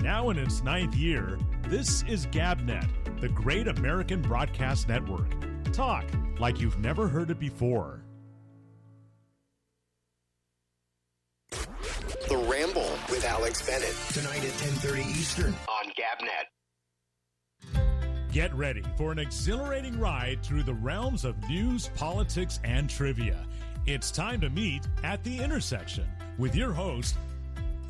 Now in its 9th year, this is GabNet, the Great American Broadcast Network. Talk like you've never heard it before. The Ramble with Alex Bennett. Tonight at 10:30 Eastern on GabNet. Get ready for an exhilarating ride through the realms of news, politics, and trivia. It's time to meet at the intersection with your host,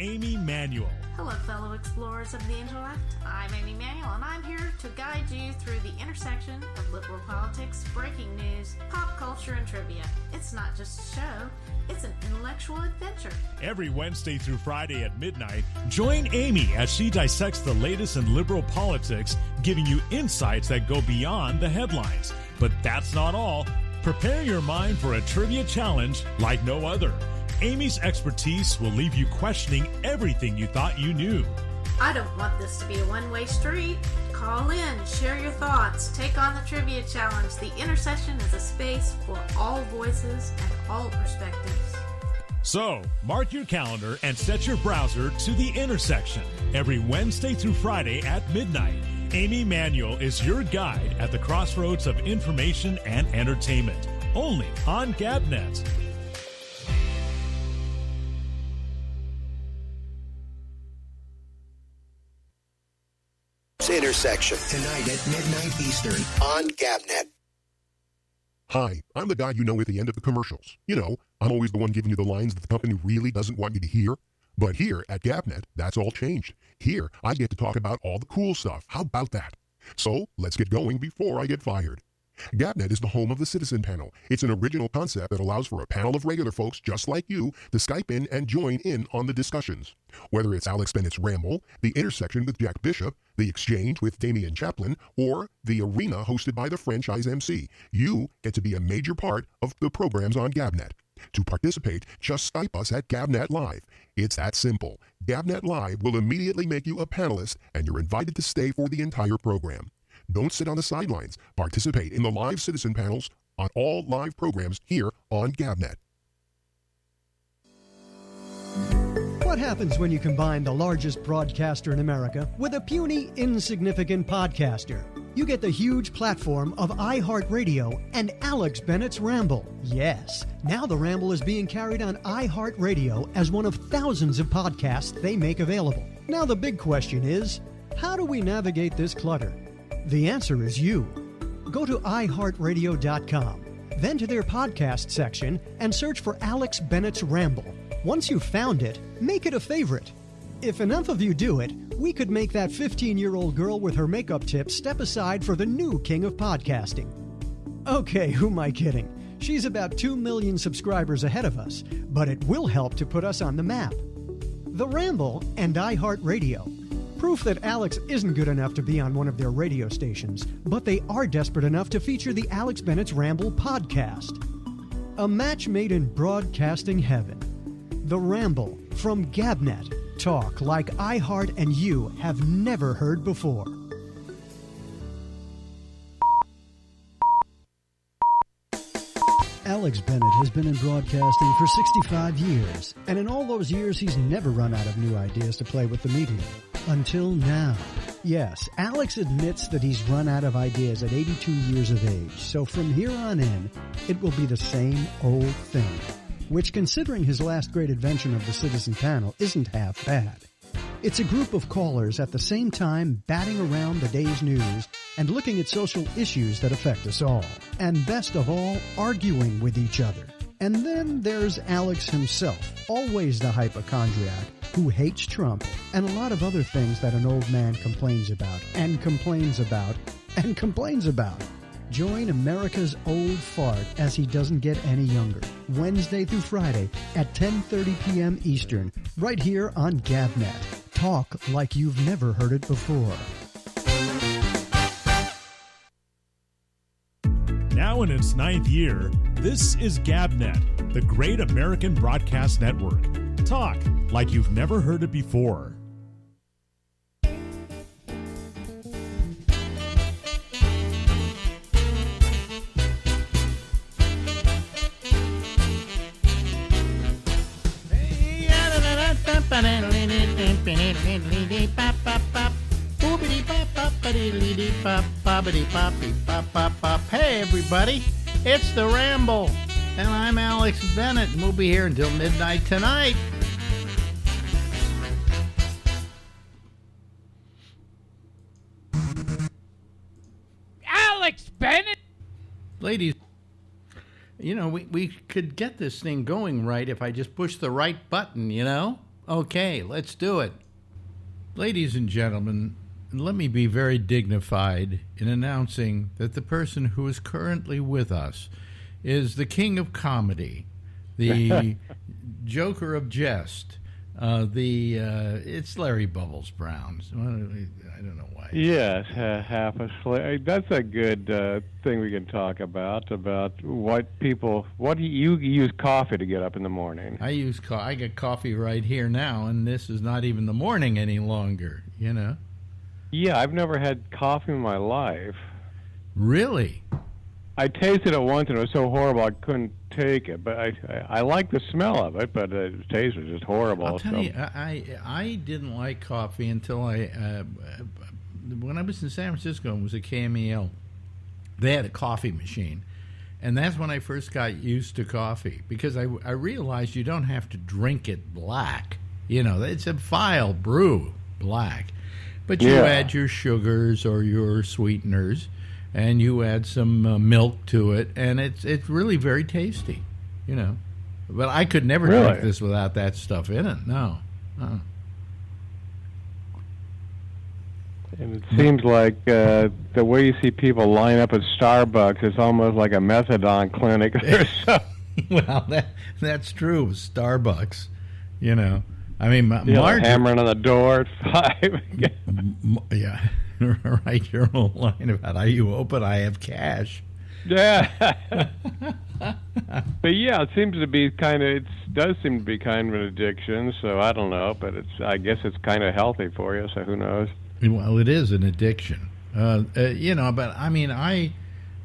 Amy Manuel. Hello, fellow explorers of the intellect. I'm Amy Manuel, and I'm here to guide you through the intersection of liberal politics, breaking news, pop culture, and trivia. It's not just a show, it's an intellectual adventure. Every Wednesday through Friday at midnight, join Amy as she dissects the latest in liberal politics, giving you insights that go beyond the headlines. But that's not all. Prepare your mind for a trivia challenge like no other. Amy's expertise will leave you questioning everything you thought you knew. I don't want this to be a one-way street. Call in, share your thoughts, take on the trivia challenge. The intersection is a space for all voices and all perspectives. So, mark your calendar and set your browser to the intersection. Every Wednesday through Friday at midnight, Amy Manuel is your guide at the crossroads of information and entertainment. Only on GabNet. Intersection tonight at midnight Eastern on GabNet. Hi, I'm the guy you know at the end of the commercials. You know, I'm always the one giving you the lines that the company really doesn't want you to hear. But here at GabNet, that's all changed. Here, I get to talk about all the cool stuff. How about that? So, let's get going before I get fired. GabNet is the home of the Citizen Panel. It's an original concept that allows for a panel of regular folks just like you to Skype in and join in on the discussions. Whether it's Alex Bennett's Ramble, The Intersection with Jack Bishop, The Exchange with Damian Chaplin, or The Arena hosted by the franchise MC, you get to be a major part of the programs on GabNet. To participate, just Skype us at GabNet Live. It's that simple. GabNet Live will immediately make you a panelist, and you're invited to stay for the entire program. Don't sit on the sidelines. Participate in the live citizen panels on all live programs here on GabNet. What happens when you combine the largest broadcaster in America with a puny, insignificant podcaster? You get the huge platform of iHeartRadio and Alex Bennett's Ramble. Yes, now the Ramble is being carried on iHeartRadio as one of thousands of podcasts they make available. Now the big question is, how do we navigate this clutter? The answer is you. Go to iHeartRadio.com, then to their podcast section and search for Alex Bennett's Ramble. Once you've found it, make it a favorite. If enough of you do it, we could make that 15-year-old girl with her makeup tips step aside for the new king of podcasting. Okay, who am I kidding? She's about 2 million subscribers ahead of us, but it will help to put us on the map. The Ramble and iHeartRadio. Proof that Alex isn't good enough to be on one of their radio stations, but they are desperate enough to feature the Alex Bennett's Ramble podcast. A match made in broadcasting heaven. The Ramble from GabNet. Talk like iHeart and you have never heard before. Alex Bennett has been in broadcasting for 65 years, and in all those years he's never run out of new ideas to play with the medium. Until now. Yes, Alex admits that he's run out of ideas at 82 years of age, so from here on in, it will be the same old thing. Which, considering his last great invention of the Citizen Panel, isn't half bad. It's a group of callers at the same time batting around the day's news and looking at social issues that affect us all. And best of all, arguing with each other. And then there's Alex himself, always the hypochondriac, who hates Trump and a lot of other things that an old man complains about, and complains about, and complains about. Join America's old fart as he doesn't get any younger. Wednesday through Friday at 10:30 p.m. Eastern, right here on GabNet. Talk like you've never heard it before. Now in its 9th year, this is GabNet, the Great American Broadcast Network. Talk like you've never heard it before. Bop. Hey, everybody, it's the Ramble, and I'm Alex Bennett, and we'll be here until midnight tonight. Alex Bennett? Ladies, you know, we could get this thing going right if I just push the right button, you know? Okay, let's do it. Ladies and gentlemen, let me be very dignified in announcing that the person who is currently with us is the king of comedy, the joker of jest, it's Larry Bubbles Brown. I don't know why. Yes, half a slave. That's a good thing we can talk about what you use coffee to get up in the morning. I get coffee right here now, and this is not even the morning any longer, you know? Yeah, I've never had coffee in my life. Really? I tasted it once, and it was so horrible I couldn't take it. But I like the smell of it, but the taste was just horrible. I'll tell you, I didn't like coffee until when I was in San Francisco and was at KMEL, they had a coffee machine. And that's when I first got used to coffee, because I realized you don't have to drink it black. You know, it's a vile brew, black. But you add your sugars or your sweeteners, and you add some milk to it, and it's really very tasty, you know. But I could never drink this without that stuff in it. No. And it seems like the way you see people line up at Starbucks, it's almost like a methadone clinic or something. Well, that's true with Starbucks, you know. I mean, Marge hammering on the door at 5. Yeah, right. Your whole line about how you open, I have cash. Yeah. But yeah, it seems to be it does seem to be kind of an addiction. So I don't know, but I guess it's kind of healthy for you. So who knows? Well, it is an addiction, you know. But I mean, I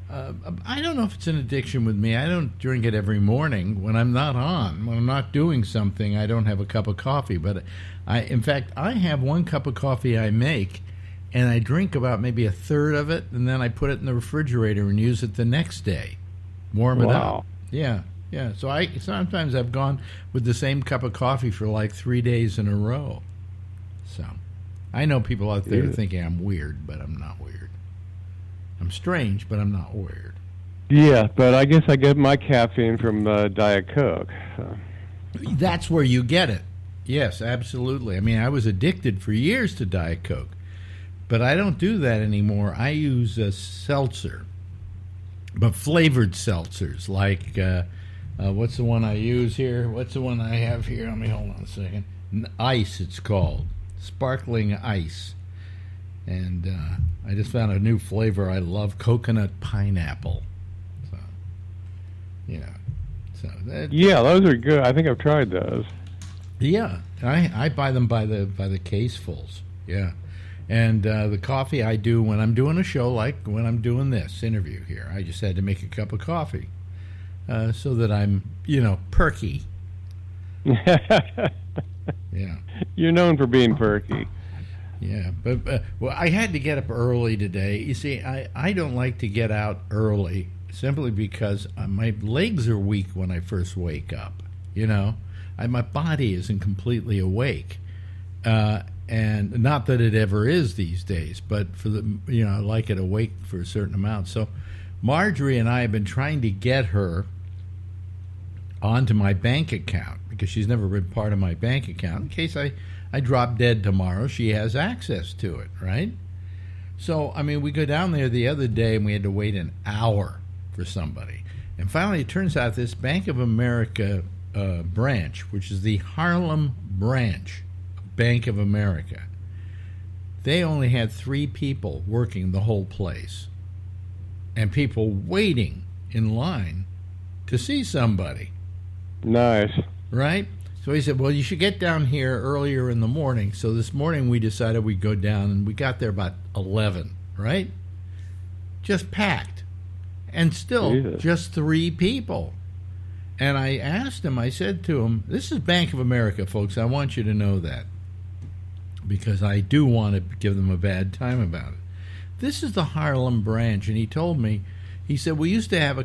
don't know if it's an addiction with me. I don't drink it every morning when I'm not on. When I'm not doing something, I don't have a cup of coffee. But in fact, I have one cup of coffee I make, and I drink about maybe a third of it, and then I put it in the refrigerator and use it the next day, warm it up. Yeah. So sometimes I've gone with the same cup of coffee for like 3 days in a row. So I know people out there thinking I'm weird, but I'm not weird. I'm strange, but I'm not weird. Yeah, but I guess I get my caffeine from Diet Coke. So. That's where you get it. Yes, absolutely. I mean, I was addicted for years to Diet Coke, but I don't do that anymore. I use a seltzer, but flavored seltzers, like what's the one I use here? What's the one I have here? Let me hold on a second. Ice, it's called. Sparkling ice. And I just found a new flavor I love, coconut pineapple. So, you know. Yeah, those are good. I think I've tried those. Yeah, I buy them by the casefuls. Yeah. And the coffee I do when I'm doing a show, like when I'm doing this interview here, I just had to make a cup of coffee so that I'm, you know, perky. Yeah. You're known for being perky. Yeah, but well, I had to get up early today. You see, I don't like to get out early simply because my legs are weak when I first wake up. You know, my body isn't completely awake, and not that it ever is these days. But I like it awake for a certain amount. So, Marjorie and I have been trying to get her onto my bank account because she's never been part of my bank account. In case I drop dead tomorrow, she has access to it, right? So, I mean, we go down there the other day and we had to wait an hour for somebody. And finally, it turns out this Bank of America branch, which is the Harlem branch of Bank of America, they only had 3 people working the whole place and people waiting in line to see somebody. Nice. Right? So he said, well, you should get down here earlier in the morning. So this morning we decided we'd go down, and we got there about 11, right? Just packed. And still just 3 people. And I asked him, I said to him, this is Bank of America, folks. I want you to know that. Because I do want to give them a bad time about it. this is the Harlem branch. And he told me, he said, we used to have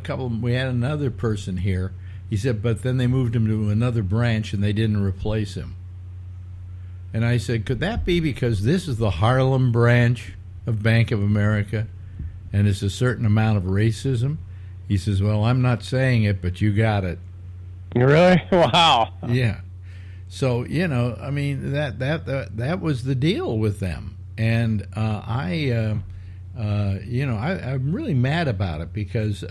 we had another person here. He said, but then they moved him to another branch and they didn't replace him. And I said, could that be because this is the Harlem branch of Bank of America and it's a certain amount of racism? He says, well, I'm not saying it, but you got it. Really? Wow. Yeah. So, you know, I mean, that was the deal with them. And I'm really mad about it because,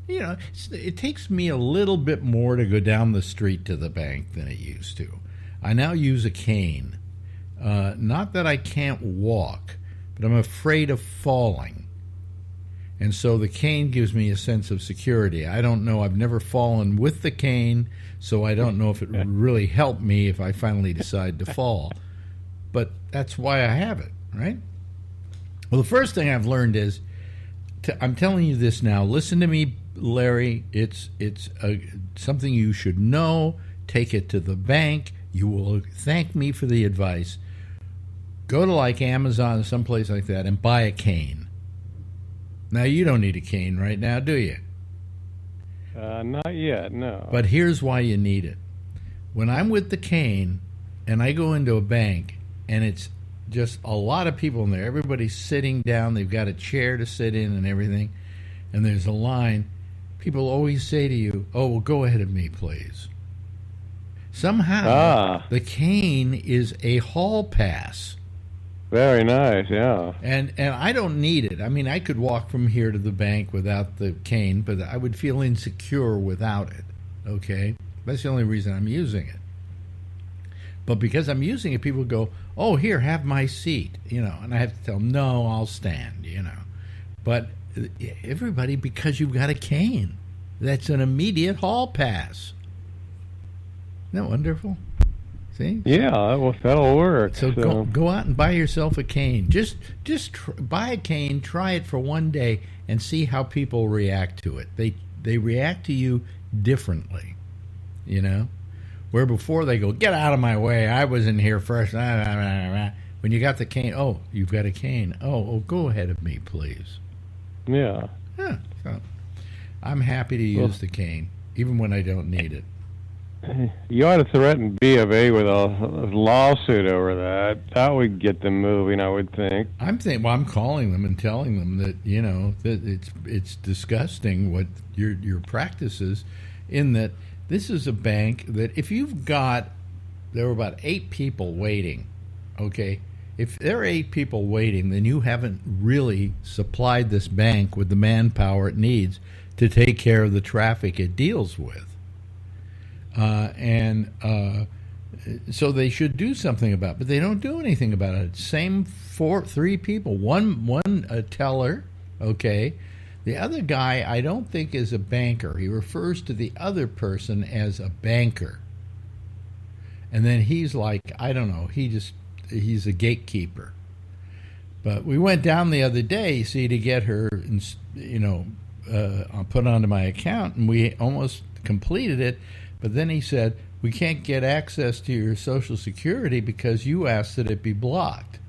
you know, it takes me a little bit more to go down the street to the bank than it used to. I now use a cane. Not that I can't walk, but I'm afraid of falling. And so the cane gives me a sense of security. I don't know. I've never fallen with the cane, so I don't know if it would really help me if I finally decide to fall. But that's why I have it, right? Well, the first thing I've learned is, I'm telling you this now. Listen to me, Larry. It's something you should know. Take it to the bank. You will thank me for the advice. Go to like Amazon or someplace like that and buy a cane. Now, you don't need a cane right now, do you? Not yet, no. But here's why you need it. When I'm with the cane and I go into a bank and it's just a lot of people in there, everybody's sitting down, they've got a chair to sit in and everything, and there's a line, people always say to you, oh, well, go ahead of me, please. Somehow, the cane is a hall pass. Very nice, yeah. And I don't need it. I mean, I could walk from here to the bank without the cane, but I would feel insecure without it, okay? That's the only reason I'm using it. But because I'm using it, people go, oh, here, have my seat, you know, and I have to tell them, no, I'll stand, you know. But everybody, because you've got a cane, that's an immediate hall pass. Isn't that wonderful? See? Yeah, well, that'll work. So go out and buy yourself a cane. Just buy a cane, try it for one day, and see how people react to it. They react to you differently, you know? Where before they go, get out of my way, I was in here first. When you got the cane, oh, you've got a cane. Oh, go ahead of me, please. Yeah. Yeah. So I'm happy to use the cane, even when I don't need it. You ought to threaten B of A with a lawsuit over that. That would get them moving, I would think. I'm calling them and telling them that, you know, that it's disgusting what your practice is, in that this is a bank that if you've got, there were about 8 people waiting, okay? If there are 8 people waiting, then you haven't really supplied this bank with the manpower it needs to take care of the traffic it deals with. So they should do something about it, but they don't do anything about it. Same 3 people, one teller, okay. The other guy I don't think is a banker. He refers to the other person as a banker. And then he's like, I don't know, he's a gatekeeper. But we went down the other day, see, to get her, you know, put onto my account, and we almost completed it. But then he said, we can't get access to your Social Security because you asked that it be blocked.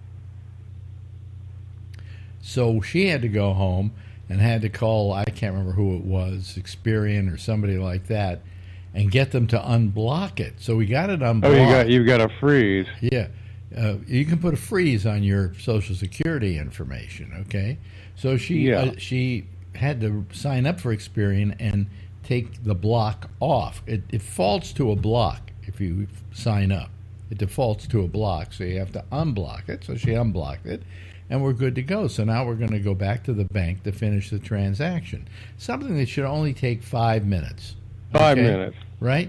So she had to go home and had to call, I can't remember who it was, Experian or somebody like that, and get them to unblock it. So we got it unblocked. Oh, you've got a freeze. Yeah. You can put a freeze on your Social Security information, okay? So she had to sign up for Experian and take the block off. It defaults to a block if you sign up. It defaults to a block, so you have to unblock it. So she unblocked it, and we're good to go. So now we're going to go back to the bank to finish the transaction. Something that should only take 5 minutes. 5 minutes. Right?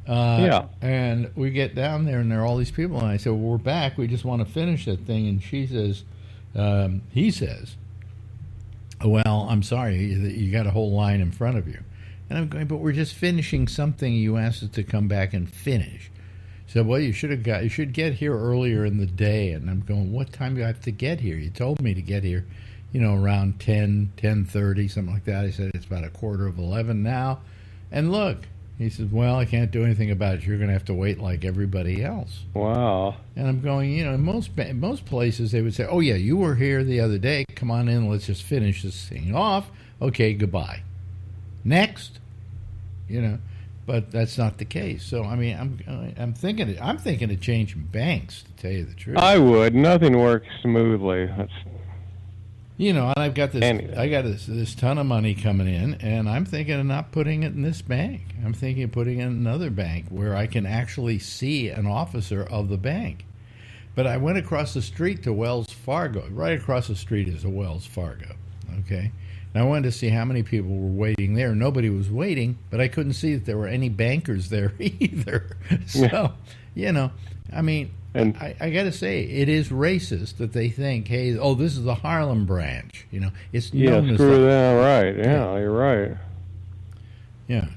Yeah. And we get down there, and there are all these people, and I said, well, we're back. We just want to finish that thing. And she says, he says, well, I'm sorry, you got a whole line in front of you. And I'm going, but we're just finishing something you asked us to come back and finish. She said, well, you should get here earlier in the day. And I'm going, what time do I have to get here? You told me to get here, you know, around 10:30, something like that. I said, it's about 11:15 now. And look, He says, well, I can't do anything about it. You're going to have to wait like everybody else. Wow. And I'm going, in most places they would say, oh, yeah, you were here the other day. Come on in. Let's just finish this thing off. Okay, goodbye. Next. But that's not the case. So, I mean, I'm thinking of changing banks, to tell you the truth. I would. Nothing works smoothly. And I've got this ton of money coming in, and I'm thinking of not putting it in this bank. I'm thinking of putting it in another bank where I can actually see an officer of the bank. But I went across the street to Wells Fargo. Right across the street is a Wells Fargo, okay? And I wanted to see how many people were waiting there. Nobody was waiting, but I couldn't see that there were any bankers there either. So, I mean... And I got to say, it is racist that they think, hey, this is the Harlem branch. It's known as screw that, right? Yeah, you're right. Yeah,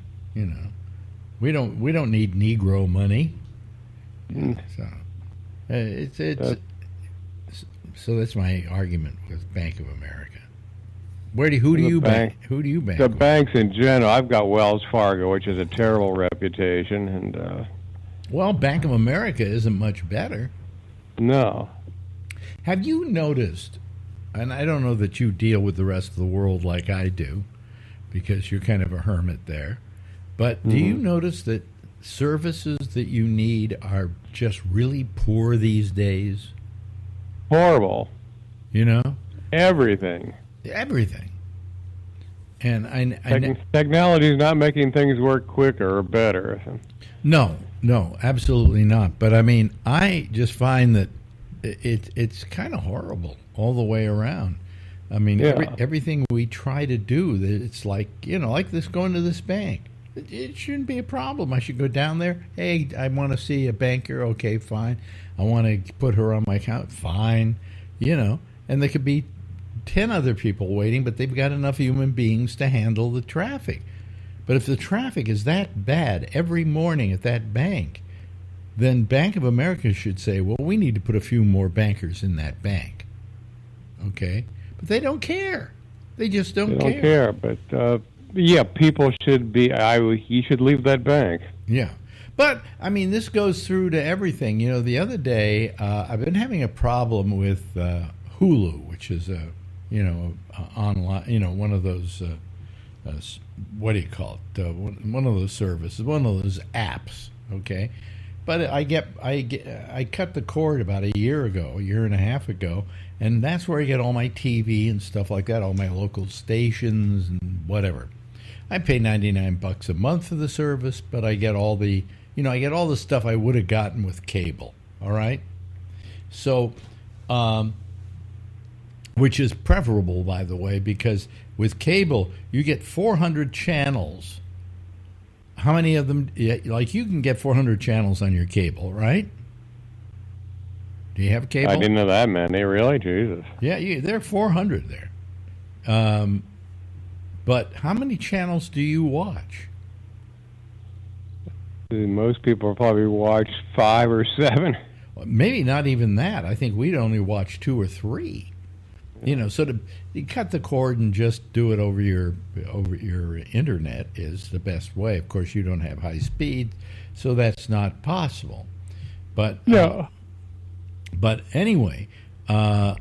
we don't need Negro money. So so that's my argument with Bank of America. Who do you bank? Who do you bank? The banks in general. I've got Wells Fargo, which is a terrible reputation, and. Well, Bank of America isn't much better. No. Have you noticed, and I don't know that you deal with the rest of the world like I do, because you're kind of a hermit there, but do you notice that services that you need are just really poor these days? Horrible. Everything. And technology is not making things work quicker or better. No, absolutely not. But I mean, I just find that it's kind of horrible all the way around. I mean, everything we try to do, it's like, like this going to this bank. It shouldn't be a problem. I should go down there. Hey, I want to see a banker. Okay, fine. I want to put her on my account. Fine. And there could be 10 other people waiting, but they've got enough human beings to handle the traffic. But if the traffic is that bad every morning at that bank, then Bank of America should say, well, we need to put a few more bankers in that bank. Okay? But they don't care. They just don't care. They don't care. But, people should be, you should leave that bank. Yeah. But, I mean, this goes through to everything. The other day, I've been having a problem with Hulu, which is online, one of those... what do you call it? One of those services, one of those apps. Okay, but I cut the cord about a year and a half ago, and that's where I get all my TV and stuff like that, all my local stations and whatever. I pay $99 a month for the service, but I get all the stuff I would have gotten with cable. All right, so. Which is preferable, by the way, because with cable, you get 400 channels. How many of them? Like, you can get 400 channels on your cable, right? Do you have cable? I didn't know that many, really. Jesus. Yeah, there are 400 there. But how many channels do you watch? Most people probably watch 5 or 7. Maybe not even that. I think we'd only watch 2 or 3. So to cut the cord and just do it over your internet is the best way. Of course, you don't have high speed, so that's not possible. But but anyway, the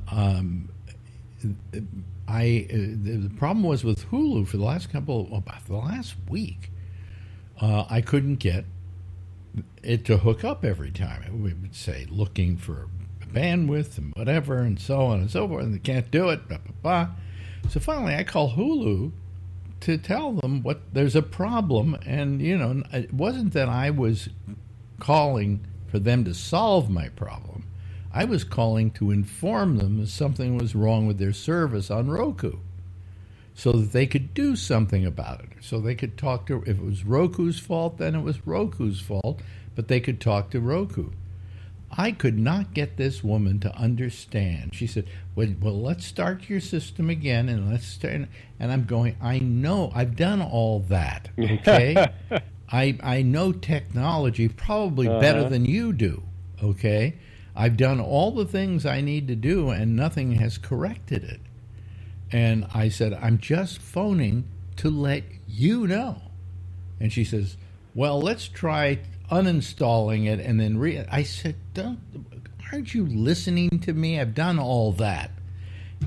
problem was with Hulu for the last week. I couldn't get it to hook up every time. It would say looking for bandwidth and whatever and so on and so forth, and they can't do it. Blah, blah, blah. So finally, I call Hulu to tell them there's a problem, and it wasn't that I was calling for them to solve my problem. I was calling to inform them that something was wrong with their service on Roku, so that they could do something about it. So they could talk to. If it was Roku's fault, then it was Roku's fault, but they could talk to Roku. I could not get this woman to understand. She said, well, let's start your system again, and let's start. And I'm going, I know, I've done all that, okay? I know technology probably better than you do, okay? I've done all the things I need to do, and nothing has corrected it. And I said, I'm just phoning to let you know. And she says, well, let's try uninstalling it and then I said, aren't you listening to me? I've done all that.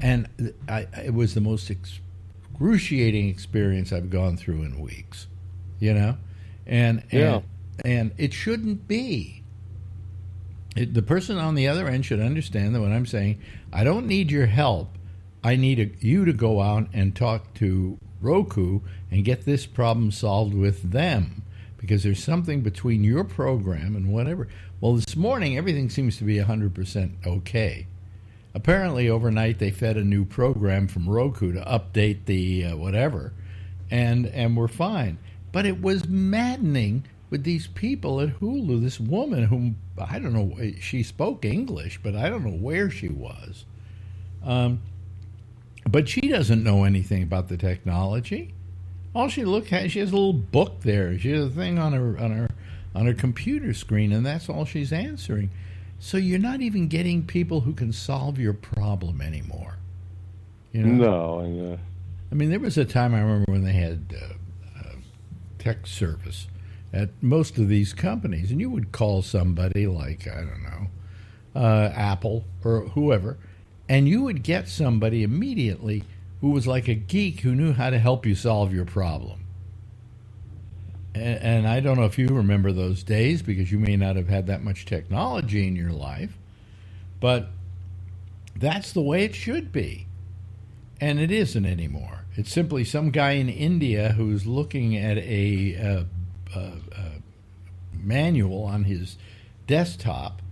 And it was the most excruciating experience I've gone through in weeks, you know? And it shouldn't be. The person on the other end should understand that when I'm saying, I don't need your help, I need you to go out and talk to Roku and get this problem solved with them, because there's something between your program and whatever. Well, this morning, everything seems to be 100% okay. Apparently, overnight, they fed a new program from Roku to update the whatever, and we're fine. But it was maddening with these people at Hulu, this woman whom, I don't know, she spoke English, but I don't know where she was. But she doesn't know anything about the technology. All she she has a little book there. She has a thing on her computer screen, and that's all she's answering. So you're not even getting people who can solve your problem anymore. You know? No. I mean, there was a time I remember when they had tech service at most of these companies, and you would call somebody like, I don't know, Apple or whoever, and you would get somebody immediately who was like a geek who knew how to help you solve your problem. And I don't know if you remember those days, because you may not have had that much technology in your life, but that's the way it should be. And it isn't anymore. It's simply some guy in India who's looking at a manual on his desktop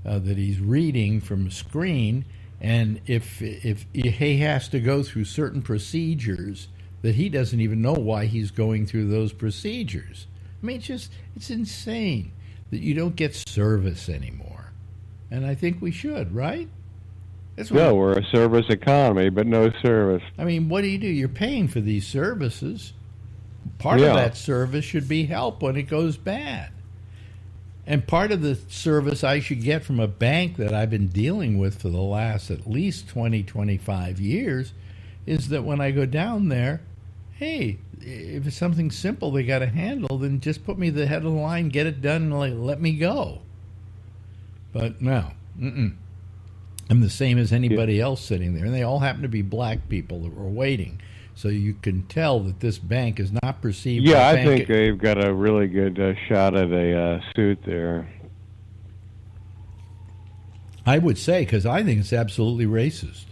that he's reading from a screen, and if he has to go through certain procedures that he doesn't even know why he's going through those procedures. I mean, it's insane that you don't get service anymore. And I think we should, right? No, we're a service economy, but no service. I mean, what do? You're paying for these services. Part of that service should be help when it goes bad. And part of the service I should get from a bank that I've been dealing with for the last at least 20, 25 years is that when I go down there, hey, if it's something simple they got to handle, then just put me the head of the line, get it done, and let me go. But no, I'm the same as anybody else sitting there, and they all happen to be black people that were waiting. So you can tell that this bank is not perceived. Yeah, I think they've got a really good shot at a suit there. I would say, because I think it's absolutely racist.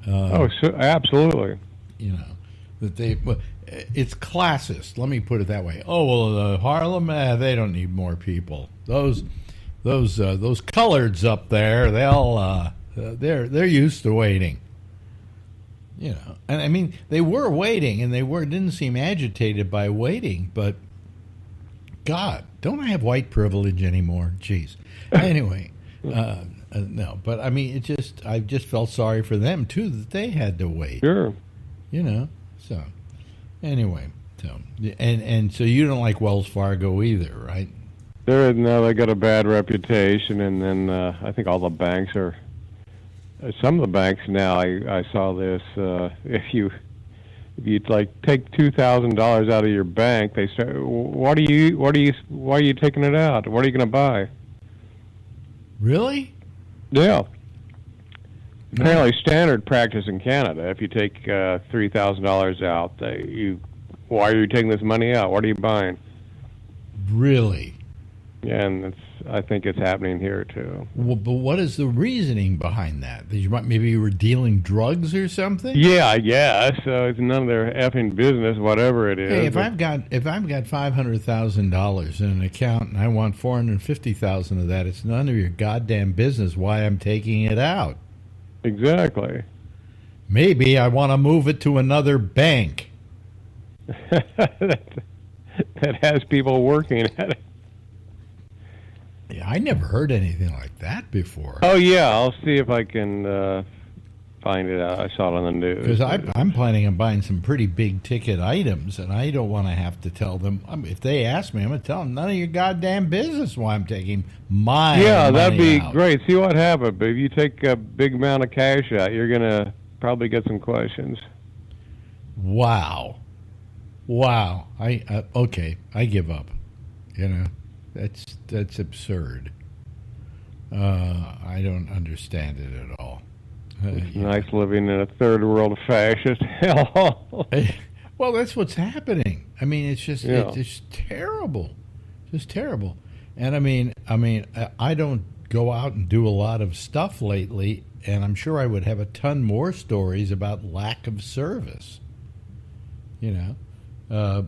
Absolutely. You know, that it's classist. Let me put it that way. Oh well, Harlem, they don't need more people. Those coloreds up there, they're used to waiting. You know, and I mean, they were waiting, and didn't seem agitated by waiting. But God, don't I have white privilege anymore? Jeez. Anyway, no, but I mean, I just felt sorry for them too, that they had to wait. Sure. You know. So anyway, and so you don't like Wells Fargo either, right? They got a bad reputation, and then I think all the banks are. Some of the banks now, I saw this. If you like take $2,000 out of your bank, they say, why are you taking it out? What are you going to buy? Really? Yeah. Apparently, standard practice in Canada. If you take $3,000 out, why are you taking this money out? What are you buying? Really? Yeah, and I think it's happening here too. Well, but what is the reasoning behind that? Maybe you were dealing drugs or something? Yeah, I guess. So it's none of their effing business, whatever it is. Hey, if I've got $500,000 in an account and I want $450,000 of that, it's none of your goddamn business why I'm taking it out. Exactly. Maybe I want to move it to another bank that has people working at it. Yeah, I never heard anything like that before. Oh, yeah. I'll see if I can find it out. I saw it on the news. Because I'm planning on buying some pretty big ticket items, and I don't want to have to tell them. If they ask me, I'm going to tell them, none of your goddamn business why I'm taking my money that'd be out. Great. See what happens. But if you take a big amount of cash out, you're going to probably get some questions. Wow. Okay, I give up. You know, that's absurd. I don't understand it at all. It's nice living in a third world fascist hell. Well, that's what's happening. I mean, it's just terrible, just terrible. And I mean, I don't go out and do a lot of stuff lately, and I'm sure I would have a ton more stories about lack of service. You know,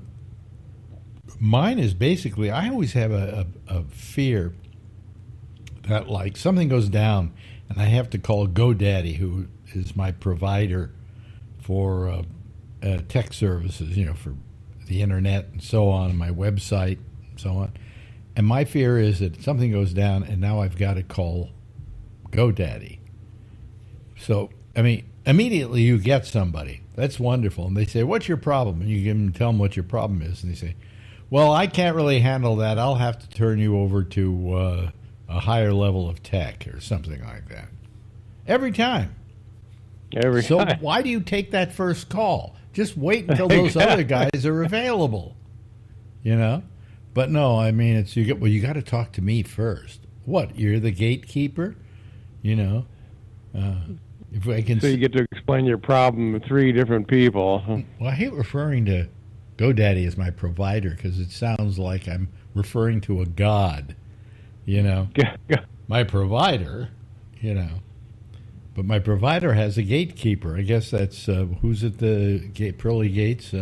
mine is basically, I always have a fear that, like, something goes down and I have to call GoDaddy, who is my provider for tech services, you know, for the internet and so on, my website and so on. And my fear is that something goes down and now I've got to call GoDaddy. So, I mean, immediately you get somebody. That's wonderful. And they say, what's your problem? And you tell them what your problem is. And they say, well, I can't really handle that. I'll have to turn you over to a higher level of tech or something like that. Every time. So why do you take that first call? Just wait until those other guys are available. You know? But no, I mean, you got to talk to me first. What? You're the gatekeeper? You know? If I can. So you get to explain your problem to 3 different people. Well, I hate referring to GoDaddy as my provider because it sounds like I'm referring to a god. You know, my provider, you know, but my provider has a gatekeeper. I guess that's who's at the pearly gates.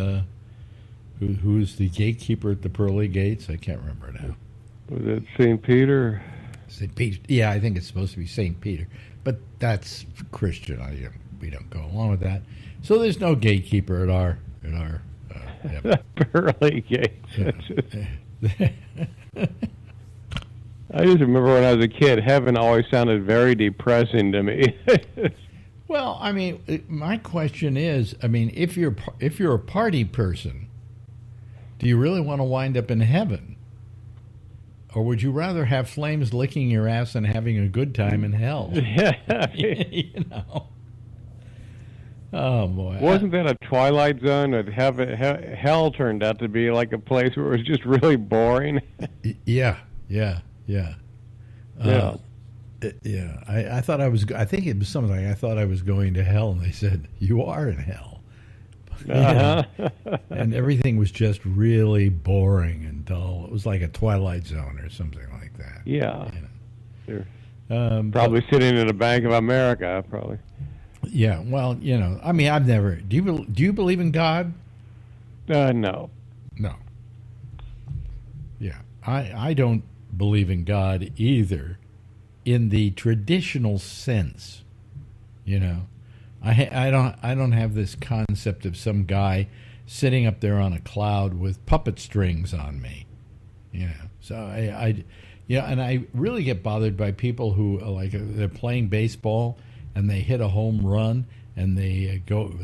Who's the gatekeeper at the pearly gates? I can't remember now. Was it St. Peter? St. Peter. Yeah, I think it's supposed to be St. Peter, but that's Christian. We don't go along with that. So there's no gatekeeper at our pearly gates. I just remember when I was a kid, heaven always sounded very depressing to me. Well, I mean, my question is, I mean, if you're a party person, do you really want to wind up in heaven? Or would you rather have flames licking your ass and having a good time in hell? Yeah. You know? Oh, boy. Wasn't that a Twilight Zone? Hell turned out to be like a place where it was just really boring. Yeah. Yeah. I thought I think it was something like I thought I was going to hell, and they said, you are in hell. And everything was just really boring and dull. It was like a Twilight Zone or something like that. Yeah. You know. Probably sitting in a Bank of America, probably. Yeah, well, you know, I mean, I've never... Do you believe in God? No. No. Yeah, I don't believe in God either in the traditional sense, you know. I don't have this concept of some guy sitting up there on a cloud with puppet strings on me, you know. So and I really get bothered by people who they're playing baseball and they hit a home run and they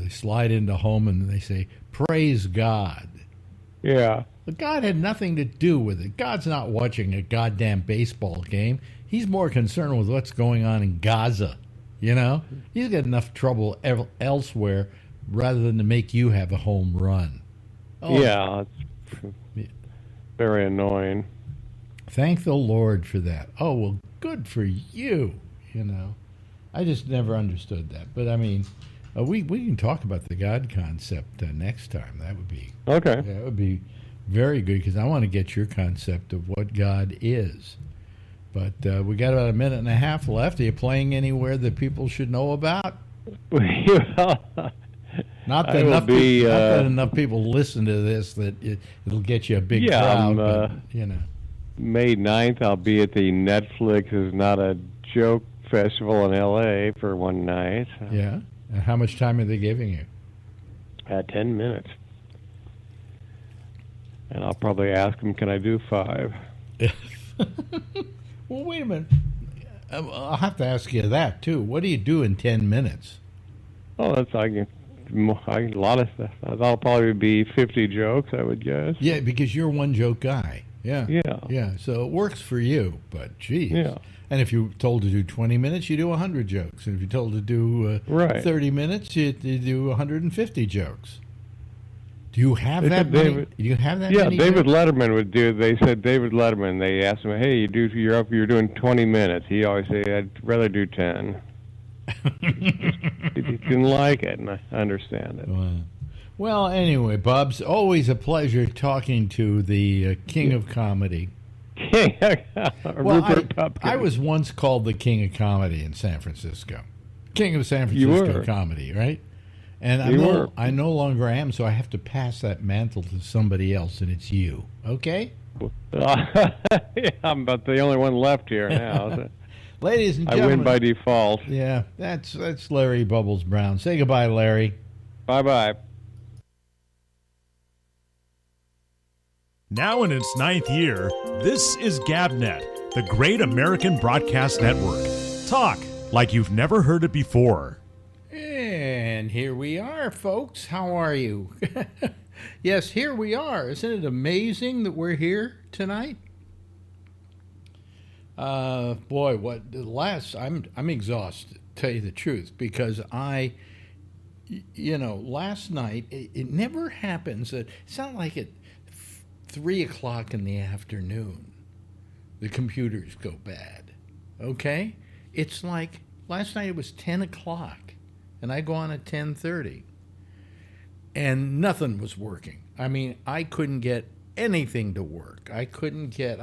slide into home and they say, "Praise God." Yeah. But God had nothing to do with it. God's not watching a goddamn baseball game. He's more concerned with what's going on in Gaza. You know, he's got enough trouble elsewhere rather than to make you have a home run. Oh. Yeah, it's very annoying. Thank the Lord for that. Oh, well, good for you, you know. I just never understood that. But, I mean, we can talk about the God concept next time. That would be... Okay. That would be very good because I want to get your concept of what God is. But we got about a minute and a half left. Are you playing anywhere that people should know about? Not that enough people listen to this that it'll get you a big crowd. But, you know, May 9th, I'll be at the Netflix Is Not a Joke Festival in L.A. for one night. Yeah. And how much time are they giving you? 10 minutes. And I'll probably ask them, can I do 5? Well, wait a minute. I'll have to ask you that, too. What do you do in 10 minutes? Oh, that's a lot of stuff. That'll probably be 50 jokes, I would guess. Yeah, because you're a one-joke guy. Yeah. Yeah. Yeah, so it works for you, but geez. Yeah. And if you're told to do 20 minutes, you do 100 jokes. And if you're told to do 30 minutes, you do 150 jokes. Do you have that many? Do you have that Yeah, many? David Letterman would do. They said David Letterman. They asked him, "Hey, you're doing 20 minutes." He always say, "I'd rather do 10." He didn't like it, and I understand it. Well, anyway, Bubs, always a pleasure talking to the king of comedy. Rupert Pupkin. I was once called the king of comedy in San Francisco. King of San Francisco comedy, right? And I no longer am, so I have to pass that mantle to somebody else, and it's you. Okay? Yeah, I'm about the only one left here now. Ladies and gentlemen, I win by default. Yeah, that's Larry Bubbles Brown. Say goodbye, Larry. Bye-bye. Now in its 9th year, this is GabNet, the Great American Broadcast Network. Talk like you've never heard it before. And here we are, folks. How are you? Yes, here we are. Isn't it amazing that we're here tonight? Boy, I'm exhausted, to tell you the truth, because last night, it never happens that it's not like at 3 o'clock in the afternoon, the computers go bad, okay? It's like, last night it was 10 o'clock, and I go on at 10:30, and nothing was working. I mean, I couldn't get anything to work. I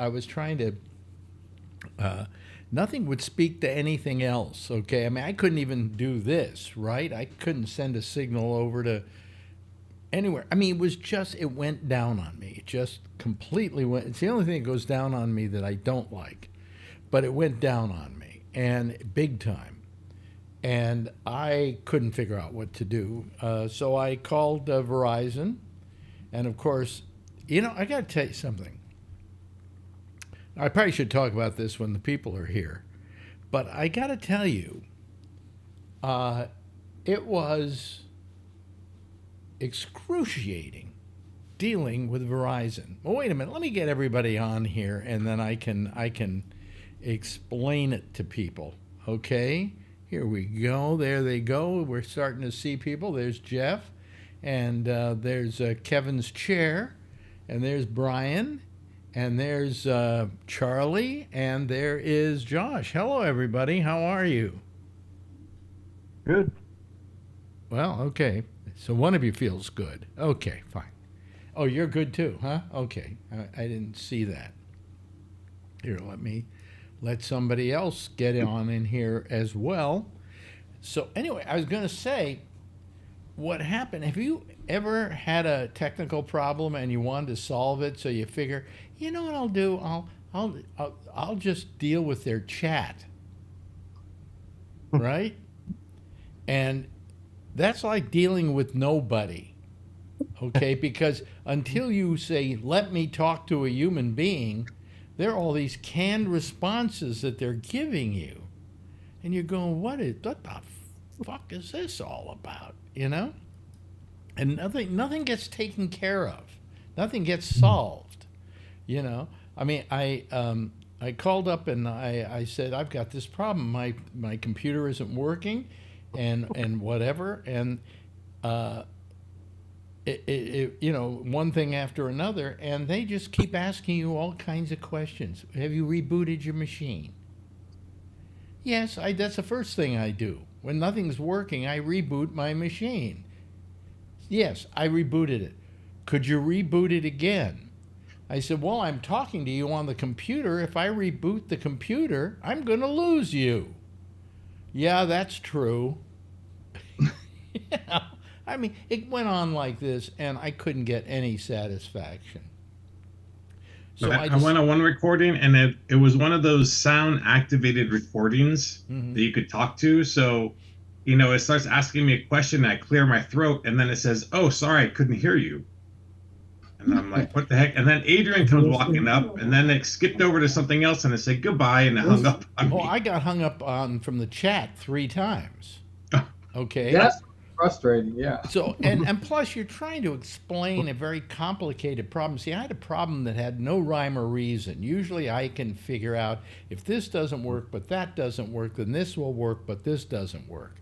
was trying to, nothing would speak to anything else, okay? I mean, I couldn't even do this, right? I couldn't send a signal over to anywhere. I mean, it went down on me. It just completely went. It's the only thing that goes down on me that I don't like. But it went down on me, and big time. And I couldn't figure out what to do. So I called Verizon. And, of course, I got to tell you something. I probably should talk about this when the people are here. But I got to tell you, it was excruciating dealing with Verizon. Well, wait a minute. Let me get everybody on here, and then I can explain it to people. Okay? Here we go. There they go. We're starting to see people. There's Jeff, and there's Kevin's chair, and there's Brian, and there's Charlie, and there is Josh. Hello, everybody. How are you? Good. Well, okay. So one of you feels good. Okay, fine. Oh, you're good too, huh? Okay. I didn't see that. Here, let somebody else get on in here as well. So anyway, I was going to say, what happened? Have you ever had a technical problem and you wanted to solve it? So you figure, you know what I'll do? I'll just deal with their chat, right? And that's like dealing with nobody, okay? Because until you say, let me talk to a human being, there are all these canned responses that they're giving you. And you're going, what the fuck is this all about, And nothing gets taken care of. Nothing gets solved, I mean, I called up and I said, I've got this problem. My computer isn't working and whatever. And, one thing after another, and they just keep asking you all kinds of questions. Have you rebooted your machine? Yes, that's the first thing I do. When nothing's working, I reboot my machine. Yes, I rebooted it. Could you reboot it again? I said, well, I'm talking to you on the computer. If I reboot the computer, I'm going to lose you. Yeah, that's true. Yeah. I mean, it went on like this, and I couldn't get any satisfaction. So I went on one recording, and it was one of those sound-activated recordings that you could talk to. So, it starts asking me a question, and I clear my throat, and then it says, oh, sorry, I couldn't hear you. And I'm like, what the heck? And then Adrian comes walking up, and then it skipped over to something else, and it said goodbye, and it hung up on me. Oh, I got hung up on from the chat 3 times. Okay? That's frustrating, yeah. So, and plus you're trying to explain a very complicated problem. See, I had a problem that had no rhyme or reason. Usually I can figure out if this doesn't work, but that doesn't work, then this will work, but this doesn't work.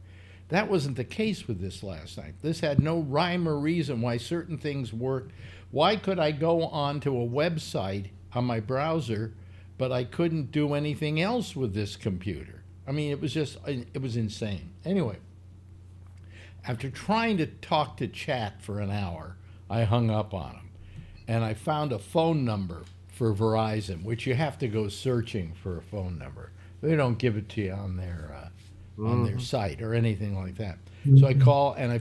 That wasn't the case with this last night. This had no rhyme or reason why certain things worked. Why could I go onto a website on my browser, but I couldn't do anything else with this computer? I mean, it was insane. Anyway, after trying to talk to chat for an hour, I hung up on him. And I found a phone number for Verizon, which you have to go searching for a phone number. They don't give it to you on their site or anything like that. So I call, and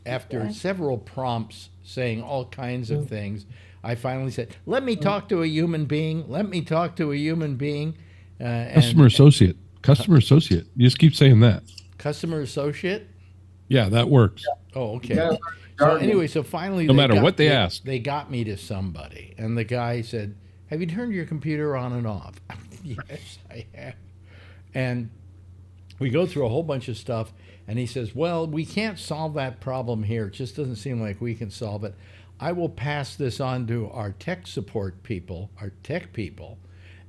after several prompts saying all kinds of things, I finally said, "Let me talk to a human being. Let me talk to a human being." Customer associate. You just keep saying that. Customer associate? Yeah, that works. Oh, okay. Yeah. So anyway, so finally, no matter what they ask, they got me to somebody, and the guy said, "Have you turned your computer on and off?" Yes, I have. And we go through a whole bunch of stuff, and he says, "Well, we can't solve that problem here. It just doesn't seem like we can solve it. I will pass this on to our tech support people, our tech people,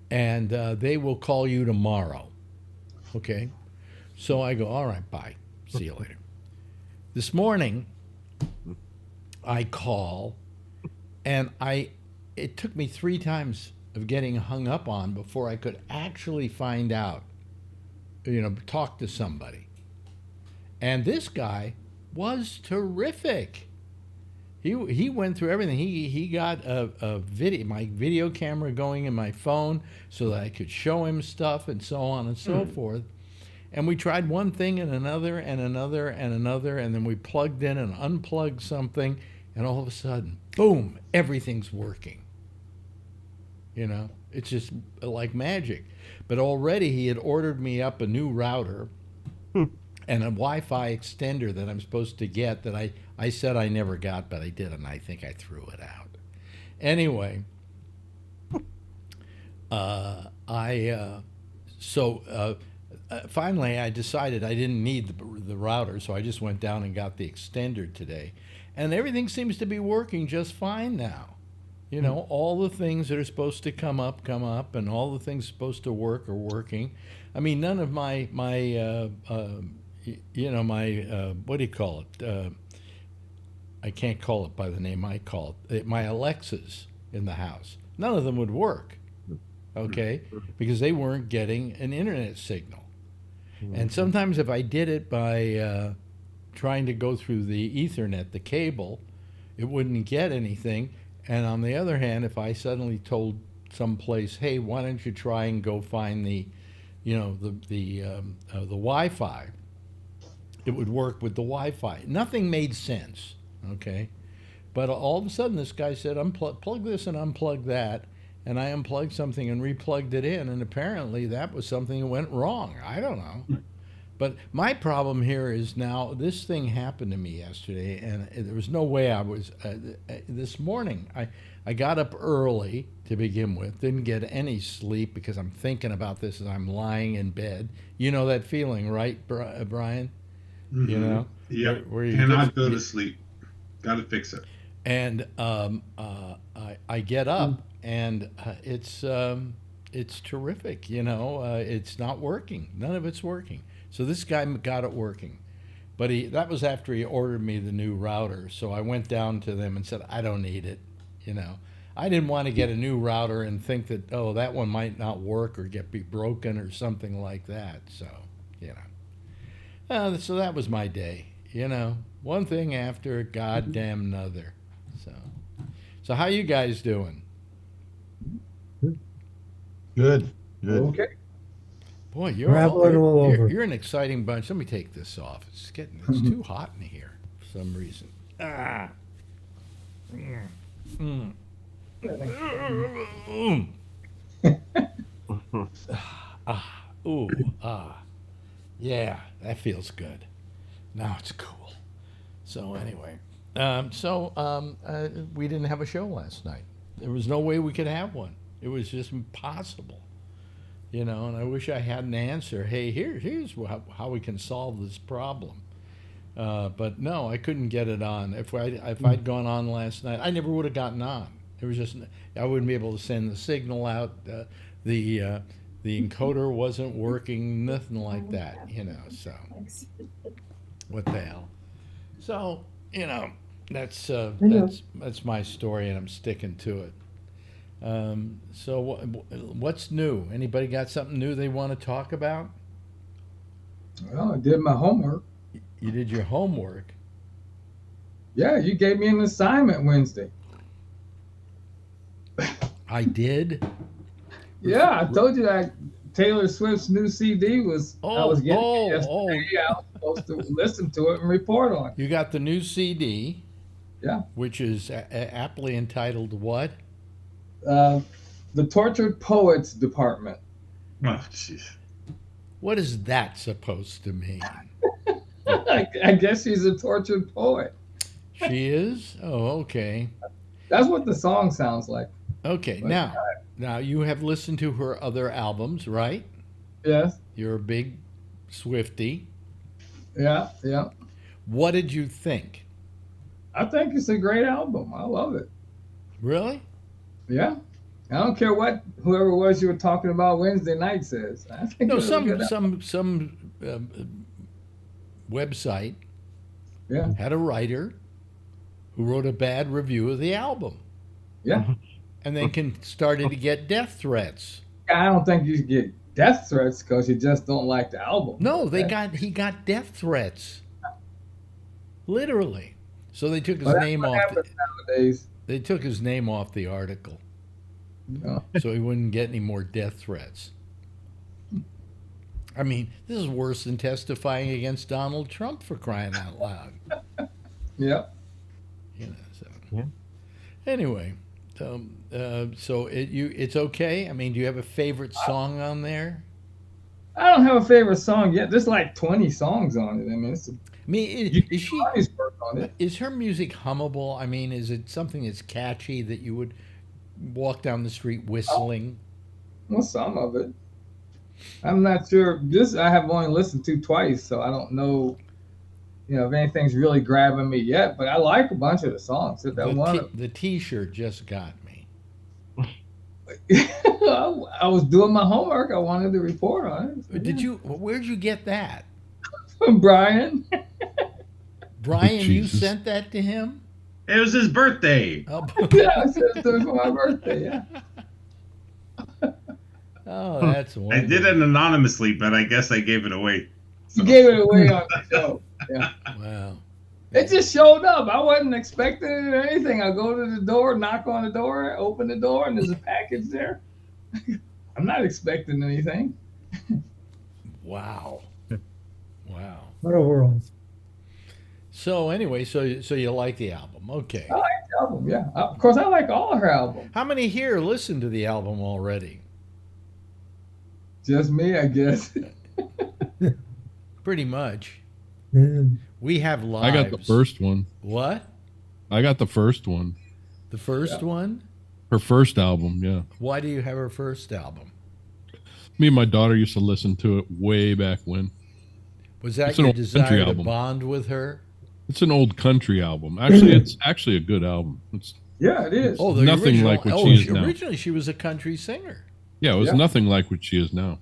and they will call you tomorrow." Okay. So I go, "All right, bye. See you later." This morning, I call, and it took me 3 times of getting hung up on before I could actually find out, talk to somebody. And this guy was terrific. He went through everything. He got my video camera going in my phone so that I could show him stuff and so on and so forth. And we tried one thing and another and another and another, and then we plugged in and unplugged something, and all of a sudden, boom, everything's working. It's just like magic. But already he had ordered me up a new router and a Wi-Fi extender that I'm supposed to get that I said I never got, but I did, and I think I threw it out. Anyway, finally, I decided I didn't need the router, so I just went down and got the extender today. And everything seems to be working just fine now. All the things that are supposed to come up, and all the things supposed to work are working. I mean, none of my what do you call it? I can't call it by the name I call it. My Alexas in the house, none of them would work, okay, because they weren't getting an internet signal. And sometimes if I did it by trying to go through the Ethernet, the cable, it wouldn't get anything. And on the other hand, if I suddenly told someplace, "Hey, why don't you try and go find the Wi-Fi," it would work with the Wi-Fi. Nothing made sense, okay? But all of a sudden, this guy said, "Plug this and unplug that." And I unplugged something and replugged it in, and apparently that was something that went wrong. I don't know. But my problem here is now this thing happened to me yesterday, and there was no way I was this morning. I got up early to begin with, didn't get any sleep because I'm thinking about this as I'm lying in bed. You know that feeling, right, Brian? Mm-hmm. Yeah. Where you cannot go to sleep. Got to fix it. And I get up, and it's terrific. It's not working. None of it's working. So this guy got it working, but that was after he ordered me the new router. So I went down to them and said, "I don't need it." I didn't want to get a new router and think that, oh, that one might not work or be broken or something like that. So so that was my day. One thing after goddamn another. So how you guys doing? Good. Okay. Boy, you're an exciting bunch. Let me take this off. It's too hot in here for some reason. Yeah, that feels good. Now it's cool. So anyway, we didn't have a show last night. There was no way we could have one. It was just impossible. And I wish I had an answer. Hey, here's how we can solve this problem. But no, I couldn't get it on. If I'd gone on last night, I never would have gotten on. It was just I wouldn't be able to send the signal out. The encoder wasn't working. Nothing like that. So What the hell? So, that's my story, and I'm sticking to it. So what's new? Anybody got something new they want to talk about? Well, I did my homework. You did your homework? Yeah, you gave me an assignment Wednesday. I did? Yeah, I told you that Taylor Swift's new CD was, I was getting it yesterday. I was supposed to listen to it and report on it. You got the new CD? Yeah. Which is aptly entitled what? The Tortured Poets Department. Oh, jeez. What is that supposed to mean? I guess she's a tortured poet. She is? Oh, okay. That's what the song sounds like. Okay, but now you have listened to her other albums, right? Yes. You're a big Swiftie. Yeah. What did you think? I think it's a great album. I love it. Really? Yeah. I don't care what whoever it was you were talking about Wednesday night says. I think some website had a writer who wrote a bad review of the album. Yeah. And then started to get death threats. I don't think you get death threats because you just don't like the album. No, he got death threats. Literally. So they took his name off. Nowadays. They took his name off the article. No. So he wouldn't get any more death threats. I mean, this is worse than testifying against Donald Trump, for crying out loud. Yeah. Anyway, so it's okay. I mean, do you have a favorite song on there? I don't have a favorite song yet. There's like 20 songs on it. I mean, is her music hummable? I mean, is it something that's catchy that you would walk down the street whistling? Well, some of it. I'm not sure. This I have only listened to twice, so I don't know, if anything's really grabbing me yet. But I like a bunch of the songs. The T-shirt just got me. I was doing my homework. I wanted to report on it. So Where'd you get that? From Brian. Brian, you sent that to him? It was his birthday. Oh. Yeah, I sent it to him for my birthday, yeah. Oh, that's wonderful. I did it anonymously, but I guess I gave it away. So. You gave it away on the show. Yeah. Wow. It just showed up. I wasn't expecting it or anything. I go to the door, knock on the door, open the door, and there's a package there. I'm not expecting anything. Wow. Wow. What a world. So anyway, so you like the album. Okay. I like the album, yeah. Of course, I like all her albums. How many here listened to the album already? Just me, I guess. Pretty much. We have lives. I got the first one. What? I got the first one. The first one? Her first album, yeah. Why do you have her first album? Me and my daughter used to listen to it way back when. Was that your desire to bond with her? It's an old country album. Actually, it's actually a good album. Yeah, it is. Oh, nothing like what she is now. Originally, she was a country singer. Yeah, it was nothing like what she is now.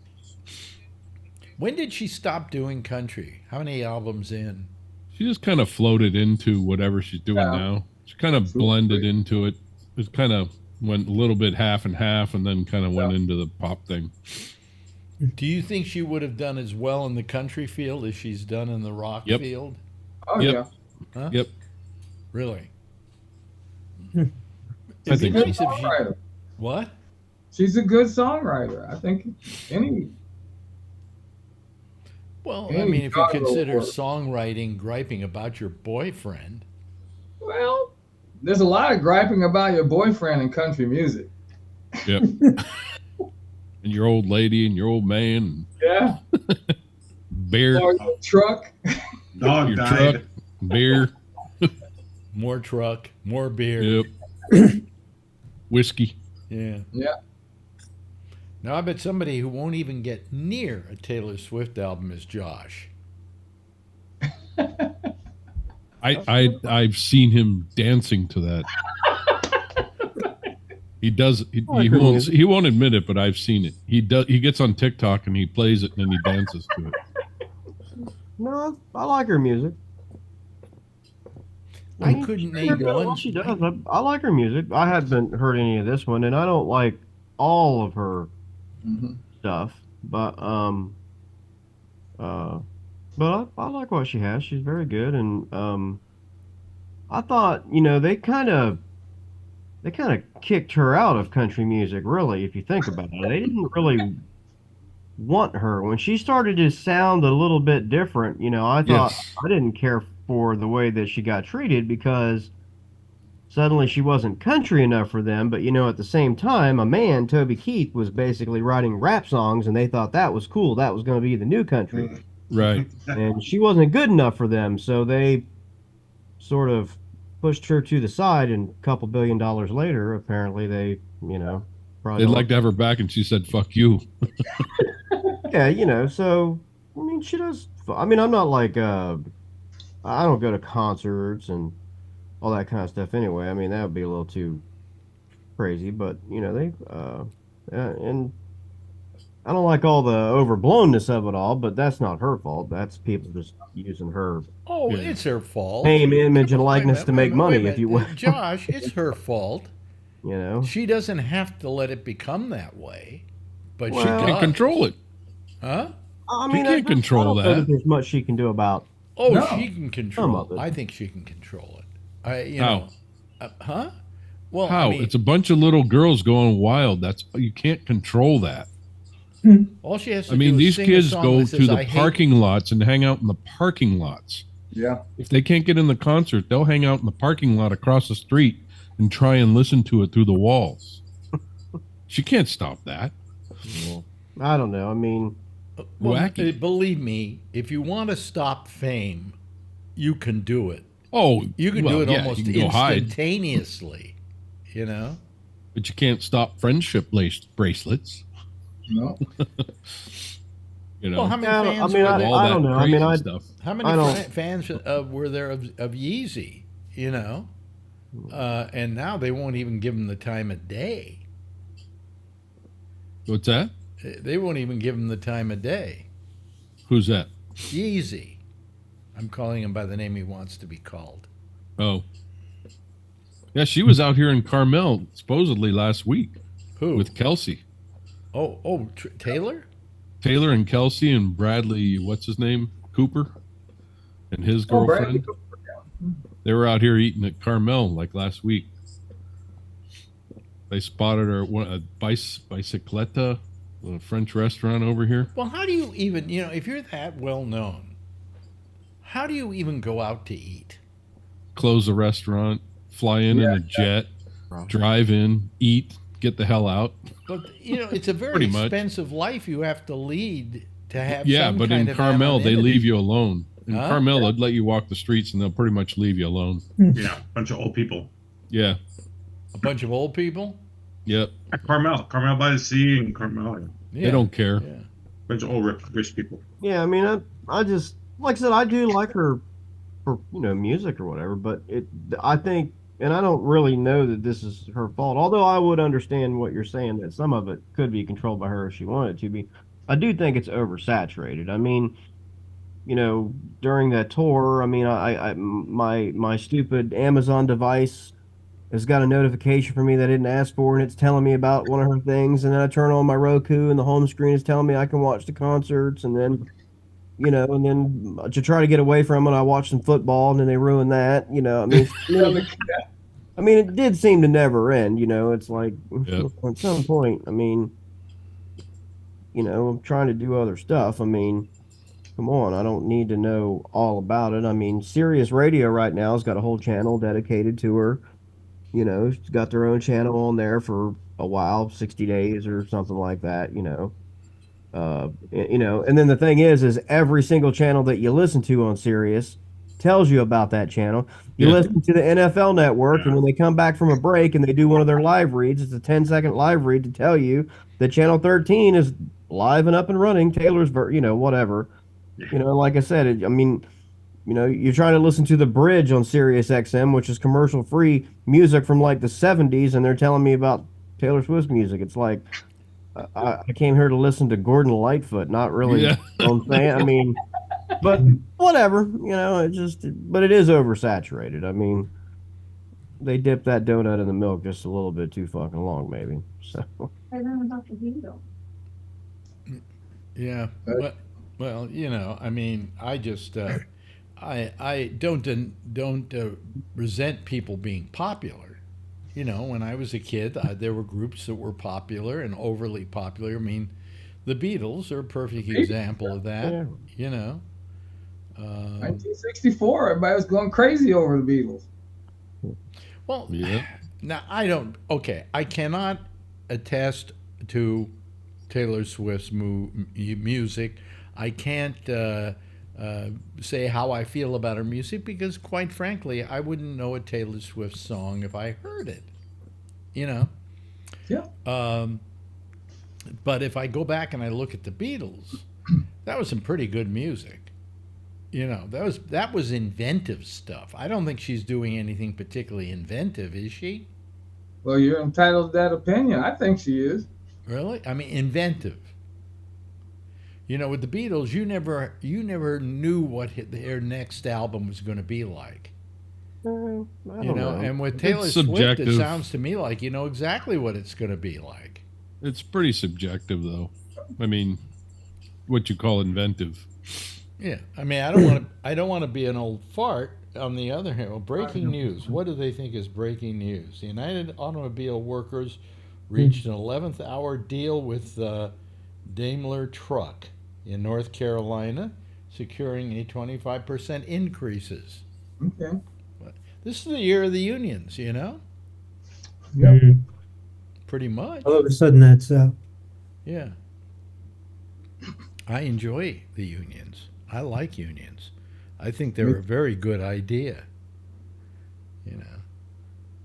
When did she stop doing country? How many albums in? She just kind of floated into whatever she's doing now. She kind of blended into it. It kind of went a little bit half and half, and then kind of went into the pop thing. Do you think she would have done as well in the country field as she's done in the rock field? Oh, yeah. Huh? Yep. Really? I think nice if she... What? She's a good songwriter. I think Well, I mean, if you consider songwriting griping about your boyfriend. Well, there's a lot of griping about your boyfriend in country music. Yep. And your old lady and your old man. Yeah. Beer. Or your truck. Dog your died. truck. Beer. More truck. More beer. Yep. Whiskey. Yeah. Yeah. Now, I bet somebody who won't even get near a Taylor Swift album is Josh. I've seen him dancing to that. He does. He won't admit it, but I've seen it. He does. He gets on TikTok and he plays it and then he dances to it. No, I like her music. I couldn't name one. She does. I like her music. I haven't heard any of this one, and I don't like all of her stuff. But I like what she has. She's very good, and I thought they kind of kicked her out of country music. Really, if you think about it, they didn't really want her when she started to sound a little bit different. I thought I didn't care for the way that she got treated because suddenly she wasn't country enough for them. But at the same time, a man, Toby Keith, was basically writing rap songs, and they thought that was cool. That was going to be the new country, right? And she wasn't good enough for them, so they sort of pushed her to the side. And a couple $1 billion later, apparently they, they'd like to have her back, and she said, "Fuck you." Yeah, so I mean, she does. I mean, I'm not like I don't go to concerts and all that kind of stuff anyway. I mean, that would be a little too crazy, but they and I don't like all the overblownness of it all, but that's not her fault. That's people just using her. Oh, it's her fault. Name, image, and likeness to make money, if you will. Josh, it's her fault. She doesn't have to let it become that way, but she can't control it. Huh? I mean, she can't control that. There's much she can do about. She can control it. I think she can control it. How? Huh? Well, how? It's a bunch of little girls going wild. You can't control that. All she has to do is these sing kids a song go to the parking lots and hang out in the parking lots. Yeah. If they can't get in the concert, they'll hang out in the parking lot across the street and try and listen to it through the walls. She can't stop that. Well, I don't know. I mean, wacky. Believe me, if you want to stop fame, you can do it. Oh, you can do it almost instantaneously. But you can't stop friendship bracelets. No. Well, how many fans? I mean, I don't know. I mean, stuff. How many fans were there of Yeezy? And now they won't even give him the time of day. What's that? They won't even give him the time of day. Who's that? Yeezy. I'm calling him by the name he wants to be called. Oh. Yeah, she was out here in Carmel supposedly last week. Who? With Kelsey. Oh, Taylor? Taylor and Kelsey and Bradley, what's his name? Cooper? And his girlfriend. They were out here eating at Carmel like last week. They spotted her at a Bicicleta, a French restaurant over here. Well, how do you even, if you're that well known, how do you even go out to eat? Close the restaurant, fly in a jet, drive in, eat, get the hell out. But, it's a very expensive life you have to lead to have some but kind in Carmel, they leave you alone. In Carmel, they'll let you walk the streets and they'll pretty much leave you alone. Yeah, a bunch of old people. Yeah. A bunch of old people? Yep. At Carmel by the sea and Carmel. Yeah. They don't care. Yeah. Bunch of old rich people. Yeah, I mean, I just, like I said, I do like her for, music or whatever, but I think, and I don't really know that this is her fault, although I would understand what you're saying, that some of it could be controlled by her if she wanted it to be. I do think it's oversaturated. I mean, during that tour, I mean, my stupid Amazon device has got a notification for me that I didn't ask for, and it's telling me about one of her things, and then I turn on my Roku, and the home screen is telling me I can watch the concerts, and then, and then to try to get away from it, I watch some football, and then they ruin that, I mean, it did seem to never end, it's like, at some point, I mean, I'm trying to do other stuff, I mean, come on, I don't need to know all about it. I mean, Sirius Radio right now has got a whole channel dedicated to her. She's got their own channel on there for a while, 60 days or something like that, and then the thing is every single channel that you listen to on Sirius tells you about that channel. You listen to the NFL Network, and when they come back from a break and they do one of their live reads, it's a 10-second live read to tell you that Channel 13 is live and up and running. Taylor's, whatever. Like I said, you're trying to listen to The Bridge on Sirius XM, which is commercial-free music from like the 70s, and they're telling me about Taylor Swift music. It's like, I came here to listen to Gordon Lightfoot, not really. You know what I'm saying? I mean, But whatever, but it is oversaturated. I mean, they dip that donut in the milk just a little bit too fucking long, maybe. So. I remember Dr. Beagle. Yeah. Well, I mean, I just, I don't resent people being popular. When I was a kid, there were groups that were popular and overly popular. I mean, the Beatles are a perfect example of that. 1964, everybody was going crazy over the Beatles. Well, now I cannot attest to Taylor Swift's music. I can't say how I feel about her music because, quite frankly, I wouldn't know a Taylor Swift song if I heard it. Yeah. But if I go back and I look at the Beatles, that was some pretty good music. That was inventive stuff. I don't think she's doing anything particularly inventive, is she? Well, you're entitled to that opinion. I think she is. Really? I mean, inventive. With the Beatles, you never knew what their next album was going to be like. I don't know. And with Taylor Swift, it sounds to me like you know exactly what it's going to be like. It's pretty subjective, though. I mean, what you call inventive. Yeah, I mean, I don't want to be an old fart. On the other hand, breaking news. What do they think is breaking news? The United Automobile Workers reached an 11th hour deal with Daimler Truck in North Carolina, securing a 25% increases. Okay. But this is the year of the unions, Yeah. Pretty much. All of a sudden, that's Yeah. I enjoy the unions. I like unions. I think they're a very good idea.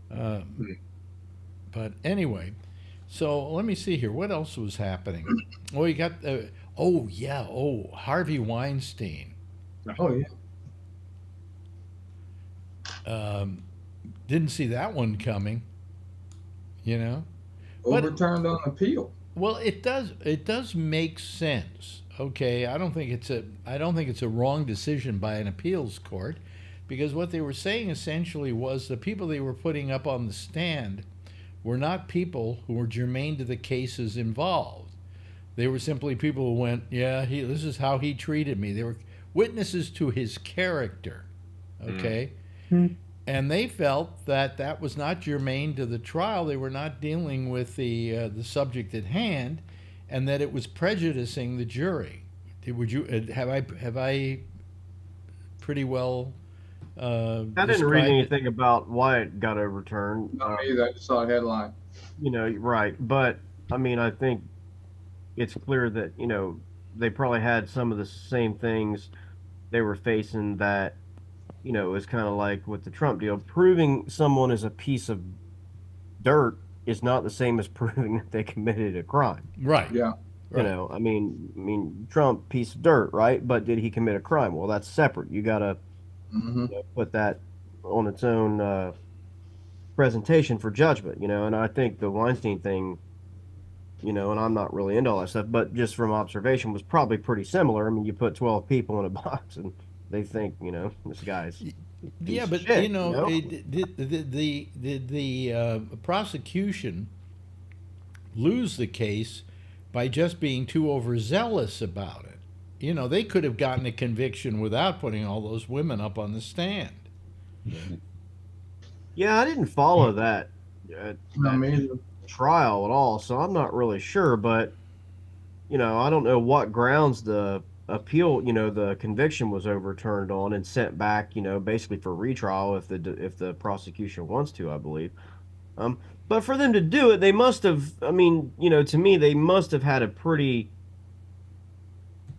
But anyway, so let me see here. What else was happening? Oh, you got Harvey Weinstein. Oh yeah. Didn't see that one coming. Overturned on appeal. Well, it does make sense. Okay, I don't think it's a wrong decision by an appeals court, because what they were saying essentially was the people they were putting up on the stand were not people who were germane to the cases involved. They were simply people who went, yeah, this is how he treated me. They were witnesses to his character, okay? And they felt that was not germane to the trial. They were not dealing with the subject at hand, and that it was prejudicing the jury. Would you have I pretty well? I didn't read anything about why it got overturned. Not me either. I just saw a headline. Right, but I mean, I think it's clear that they probably had some of the same things they were facing that. It's kind of like with the Trump deal. Proving someone is a piece of dirt is not the same as proving that they committed a crime. Right. Yeah. Right. I mean, Trump, piece of dirt, right? But did he commit a crime? Well, that's separate. You got to put that on its own presentation for judgment, And I think the Weinstein thing, and I'm not really into all that stuff, but just from observation, was probably pretty similar. I mean, you put 12 people in a box and they think, this guy's yeah, but shit, the prosecution lose the case by just being too overzealous about it. They could have gotten a conviction without putting all those women up on the stand. Yeah, I didn't follow that trial at all, so I'm not really sure. But I don't know what grounds the appeal, the conviction was overturned on and sent back, basically for retrial if the prosecution wants to, I believe. But for them to do it, they must have. I mean, to me, they must have had a pretty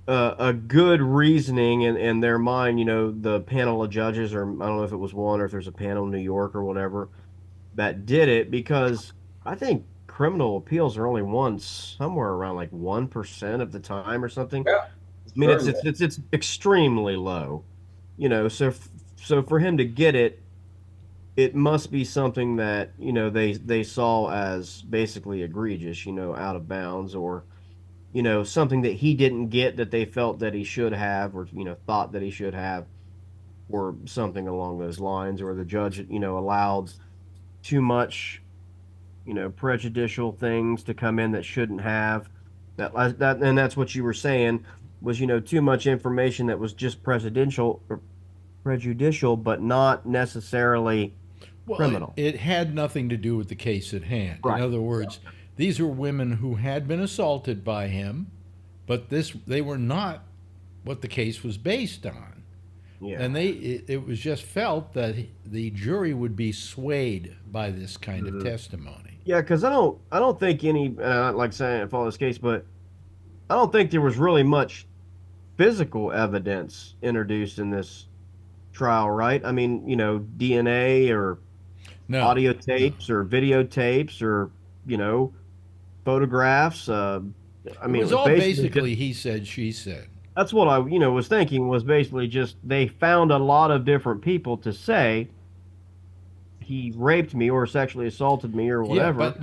a good reasoning in their mind. The panel of judges, or I don't know if it was one or if there's a panel in New York or whatever that did it, because I think criminal appeals are only won somewhere around like 1% of the time or something. Yeah. I mean, it's extremely low, So for him to get it, it must be something that they saw as basically egregious, out of bounds, or something that he didn't get that they felt that he should have, or, thought that he should have, or something along those lines, or the judge, allowed too much, prejudicial things to come in that shouldn't have. And that's what you were saying was, too much information that was just prejudicial, but not necessarily criminal. It had nothing to do with the case at hand. Right. In other words, these were women who had been assaulted by him, but they were not what the case was based on. Yeah. And it was just felt that the jury would be swayed by this kind of testimony. Yeah, because I don't think any, like saying I follow this case, but I don't think there was really much physical evidence introduced in this trial, right? I mean, DNA or audio tapes or videotapes or, photographs. It was all basically he said, she said. That's what I, was thinking, was basically just they found a lot of different people to say he raped me or sexually assaulted me or whatever.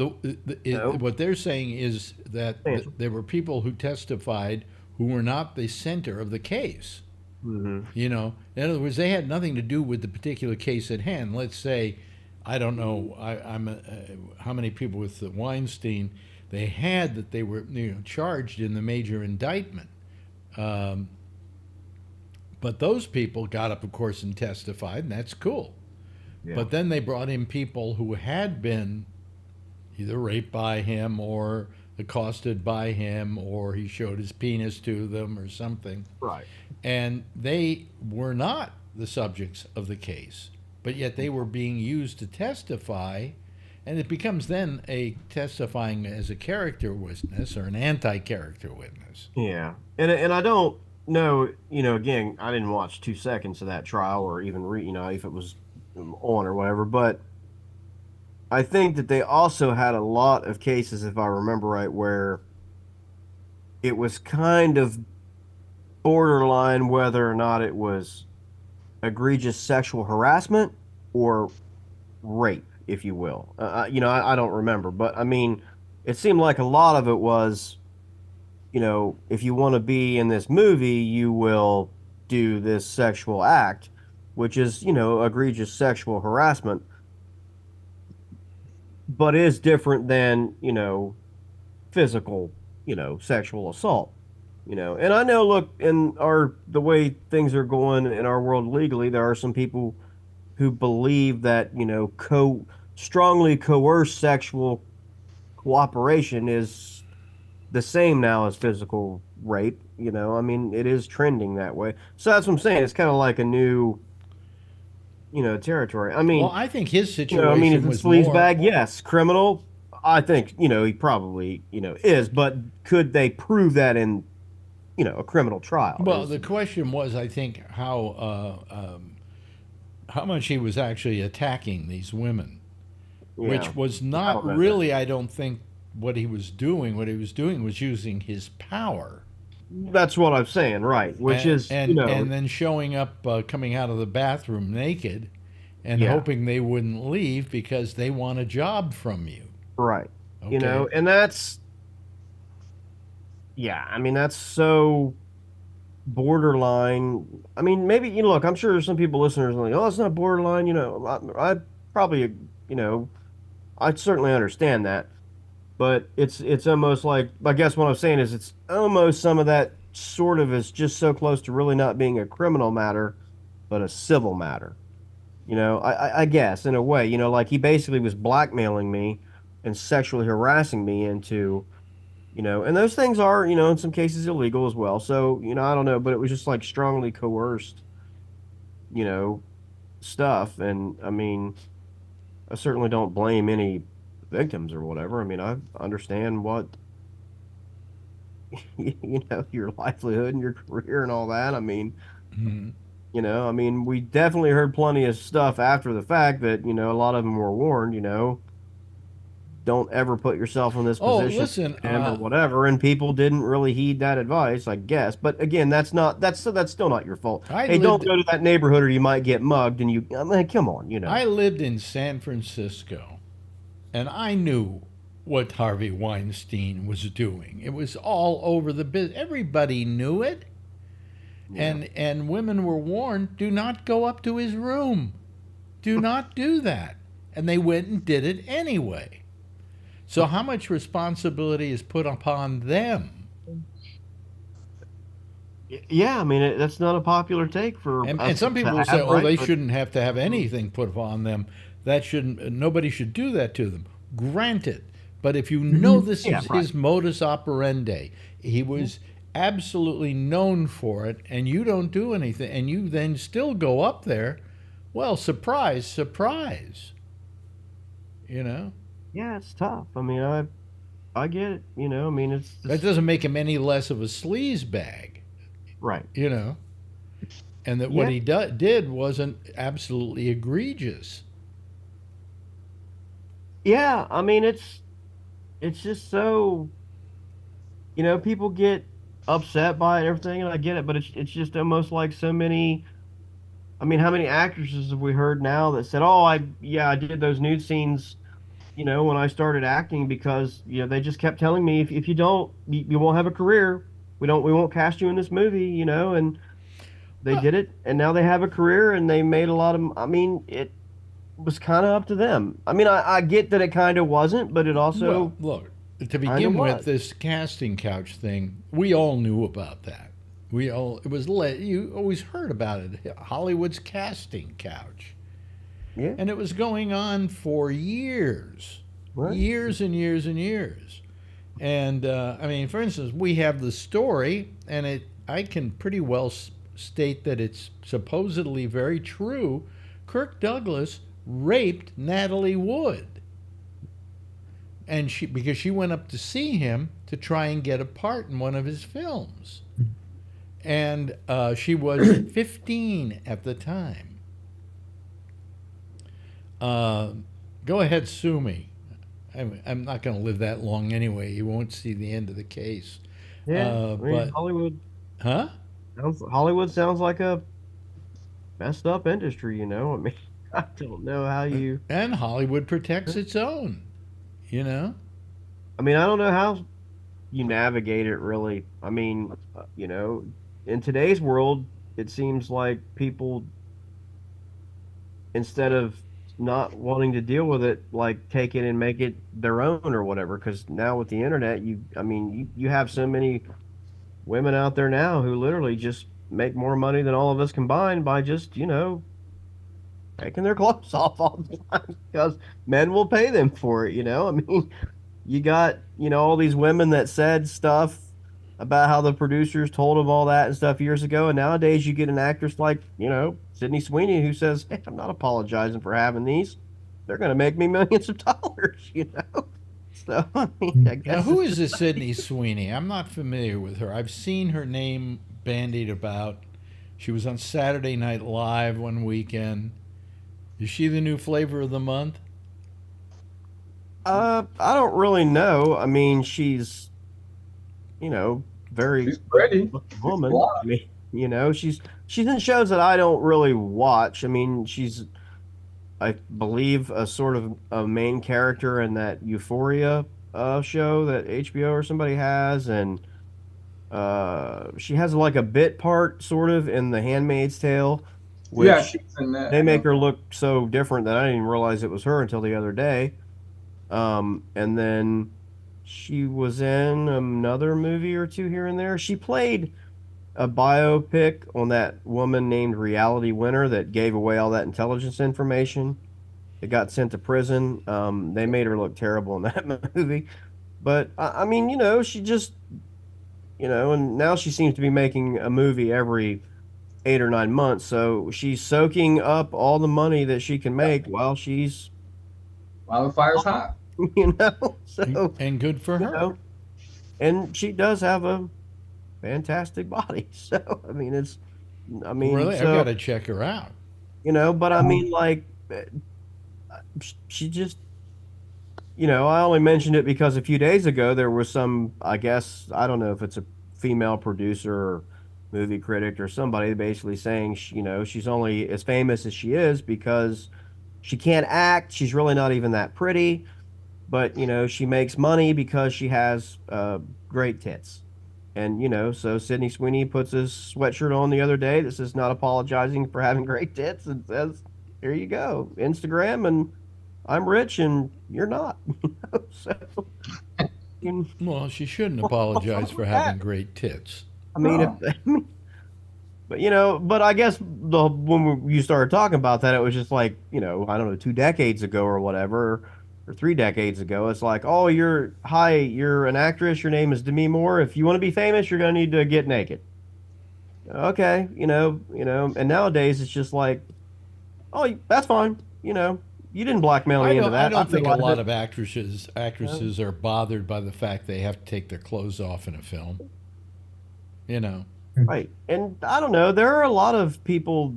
Yeah, but what they're saying is that there were people who testified who were not the center of the case. Mm-hmm. In other words, they had nothing to do with the particular case at hand. Let's say, I don't know, how many people with the Weinstein they had that they were charged in the major indictment. But those people got up, of course, and testified, and that's cool. Yeah. But then they brought in people who had been either raped by him or accosted by him, or he showed his penis to them or something. Right. And they were not the subjects of the case, but yet they were being used to testify, and it becomes then a testifying as a character witness or an anti-character witness. Yeah. And I don't know, again, I didn't watch 2 seconds of that trial or even read, if it was on or whatever, but I think that they also had a lot of cases, if I remember right, where it was kind of borderline whether or not it was egregious sexual harassment or rape, if you will. I don't remember, but I mean, it seemed like a lot of it was, if you want to be in this movie, you will do this sexual act, which is, egregious sexual harassment, but is different than, physical, sexual assault, and I know, look, in the way things are going in our world legally, there are some people who believe that, strongly coerced sexual cooperation is the same now as physical rape, it is trending that way. So that's what I'm saying. It's kind of like a new, territory. Well, I think his situation was sleazebag, yes. Criminal, I think, he probably, is. But could they prove that in, a criminal trial? Well, the question was, I think, how much he was actually attacking these women, which was not really, I don't think, what he was doing. What he was doing was using his power. That's what I'm saying, right? And then showing up, coming out of the bathroom naked, and hoping they wouldn't leave because they want a job from you. Right. Okay. And that's, that's so borderline. I mean, maybe, look, I'm sure there's some people listeners like, oh, it's not borderline. I probably, I'd certainly understand that. But it's almost like, I guess what I'm saying is it's almost some of that sort of is just so close to really not being a criminal matter, but a civil matter. I guess in a way, like he basically was blackmailing me and sexually harassing me into, and those things are, in some cases illegal as well. So, I don't know, but it was just like strongly coerced, stuff. And I mean, I certainly don't blame any victims or whatever. I mean, I understand what your livelihood and your career and all that. I mean, we definitely heard plenty of stuff after the fact that a lot of them were warned, don't ever put yourself in this position or whatever, and people didn't really heed that advice, I guess. But again, that's still not your fault. Don't go to that neighborhood or you might get mugged. And come on, I lived in San Francisco. And I knew what Harvey Weinstein was doing. It was all over the business. Everybody knew it. Yeah. And women were warned, do not go up to his room. Do not do that. And they went and did it anyway. So how much responsibility is put upon them? Yeah, I mean, that's not a popular take for and some people will say, they shouldn't have to have anything put upon them. Nobody should do that to them. Granted. But if you know this is his modus operandi, he was absolutely known for it, and you don't do anything, and you then still go up there, well, surprise, surprise. You know? Yeah, it's tough. I mean, I get it. You know, I mean, it's just... That doesn't make him any less of a sleaze bag. Right. You know? And that what he did wasn't absolutely egregious. Yeah, I mean, it's just so, you know, people get upset by it and everything, and I get it, but it's just almost like so many. I mean, how many actresses have we heard now that said, "Oh, I did those nude scenes, you know, when I started acting because they just kept telling me if you don't, you won't have a career. We won't cast you in this movie, you know." And they did it, and now they have a career, and they made a lot of. I mean, it was kind of up to them. I mean, I get that it kind of wasn't, but it also look. To begin with, this casting couch thing, we all knew about that. You always heard about it. Hollywood's casting couch. Yeah. And it was going on for years. Right. Years and years and years. And, I mean, for instance, we have the story, and I can pretty well state that it's supposedly very true. Kirk Douglas raped Natalie Wood. And because she went up to see him to try and get a part in one of his films. And she was 15 at the time. Go ahead, sue me. I'm not going to live that long anyway. You won't see the end of the case. Yeah, I mean, but Hollywood. Huh? Hollywood sounds like a messed up industry, you know? I mean, I don't know how you... And Hollywood protects its own. You know? I mean, I don't know how you navigate it, really. I mean, you know, in today's world, it seems like people, instead of not wanting to deal with it, like take it and make it their own or whatever. Because now with the internet, you have so many women out there now who literally just make more money than all of us combined by just, you know, taking their clothes off all the time because men will pay them for it, you know? I mean, you got, you know, all these women that said stuff about how the producers told them all that and stuff years ago, and nowadays you get an actress like, you know, Sydney Sweeney who says, "Hey, I'm not apologizing for having these. They're going to make me millions of dollars," you know? So, I mean, I guess... Now, who is this Sydney Sweeney? I'm not familiar with her. I've seen her name bandied about. She was on Saturday Night Live one weekend. Is she the new flavor of the month? I don't really know. I mean, she's, you know, she's pretty woman. I mean, you know, she's in shows that I don't really watch. I mean, she's, I believe, a sort of a main character in that Euphoria show that HBO or somebody has, and she has like a bit part sort of in The Handmaid's Tale. Which she's in that. They make her look so different that I didn't even realize it was her until the other day. And then she was in another movie or two here and there. She played a biopic on that woman named Reality Winner that gave away all that intelligence information. It got sent to prison. They made her look terrible in that movie. But, I mean, you know, she just, you know, and now she seems to be making a movie every 8 or 9 months, so she's soaking up all the money that she can make while the fire's hot. You know, so and good for her. Know, and she does have a fantastic body. So really, I've got to check her out. You know, but I mean, like, she just, you know, I only mentioned it because a few days ago there was some, I guess, I don't know if it's a female producer or movie critic or somebody basically saying, you know, she's only as famous as she is because she can't act. She's really not even that pretty. but she makes money because she has great tits. And so Sydney Sweeney puts his sweatshirt on the other day that says not apologizing for having great tits and says, here you go, Instagram, and I'm rich and you're not. So, well, she shouldn't apologize for having great tits. I mean, but I guess when you started talking about that, it was just like, I don't know, 2 decades ago or whatever, or 3 decades ago. It's like, oh, you're an actress. Your name is Demi Moore. If you want to be famous, you're going to need to get naked. Okay. And nowadays it's just like, oh, that's fine. You didn't blackmail me into that. I don't think a lot of actresses are bothered by the fact they have to take their clothes off in a film. Right. And I don't know, there are a lot of people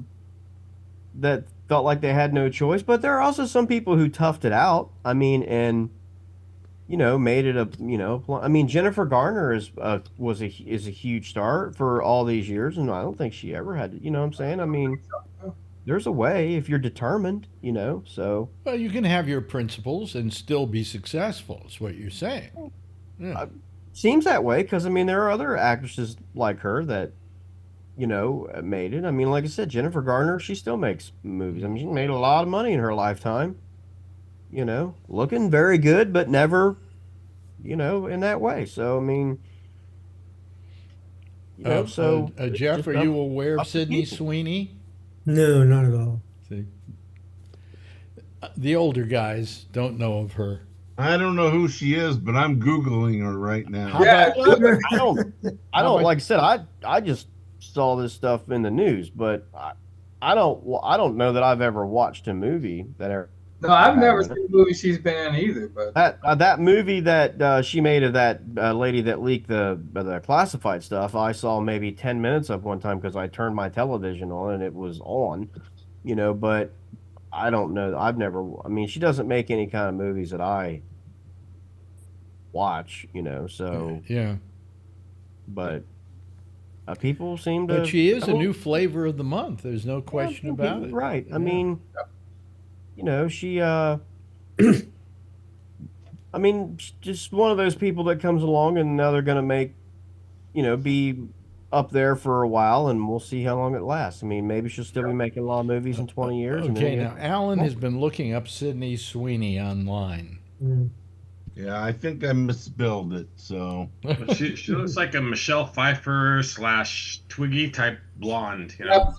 that felt like they had no choice, but there are also some people who toughed it out. I mean, and made it I mean, Jennifer Garner is a huge star for all these years, and I don't think she ever had to, you know what I'm saying? I mean, there's a way if you're determined, so. Well, you can have your principles and still be successful, is what you're saying. Yeah. Seems that way, because, I mean, there are other actresses like her that, made it. I mean, like I said, Jennifer Garner, she still makes movies. I mean, she made a lot of money in her lifetime. Looking very good, but never, in that way. So, I mean, so. Jeff, are you aware of Sydney Sweeney? No, not at all. See, the older guys don't know of her. I don't know who she is, but I'm Googling her right now. I don't like I said, I just saw this stuff in the news, but I don't know that I've ever watched a movie that. No, I've never seen a movie she's been in either. But that movie that she made of that lady that leaked the classified stuff, I saw maybe 10 minutes of one time because I turned my television on and it was on, But I don't know. I've never. I mean, she doesn't make any kind of movies that I watch, So yeah. But people seem to. But she is a new flavor of the month. There's no question about it. Right. I mean. She, I mean, just one of those people that comes along and now they're going to make, be up there for a while and we'll see how long it lasts. I mean, maybe she'll still be making a lot of movies in 20 years. Okay, now Alan has been looking up Sydney Sweeney online. Yeah, I think I misspelled it, so. She looks like a Michelle Pfeiffer / Twiggy type blonde,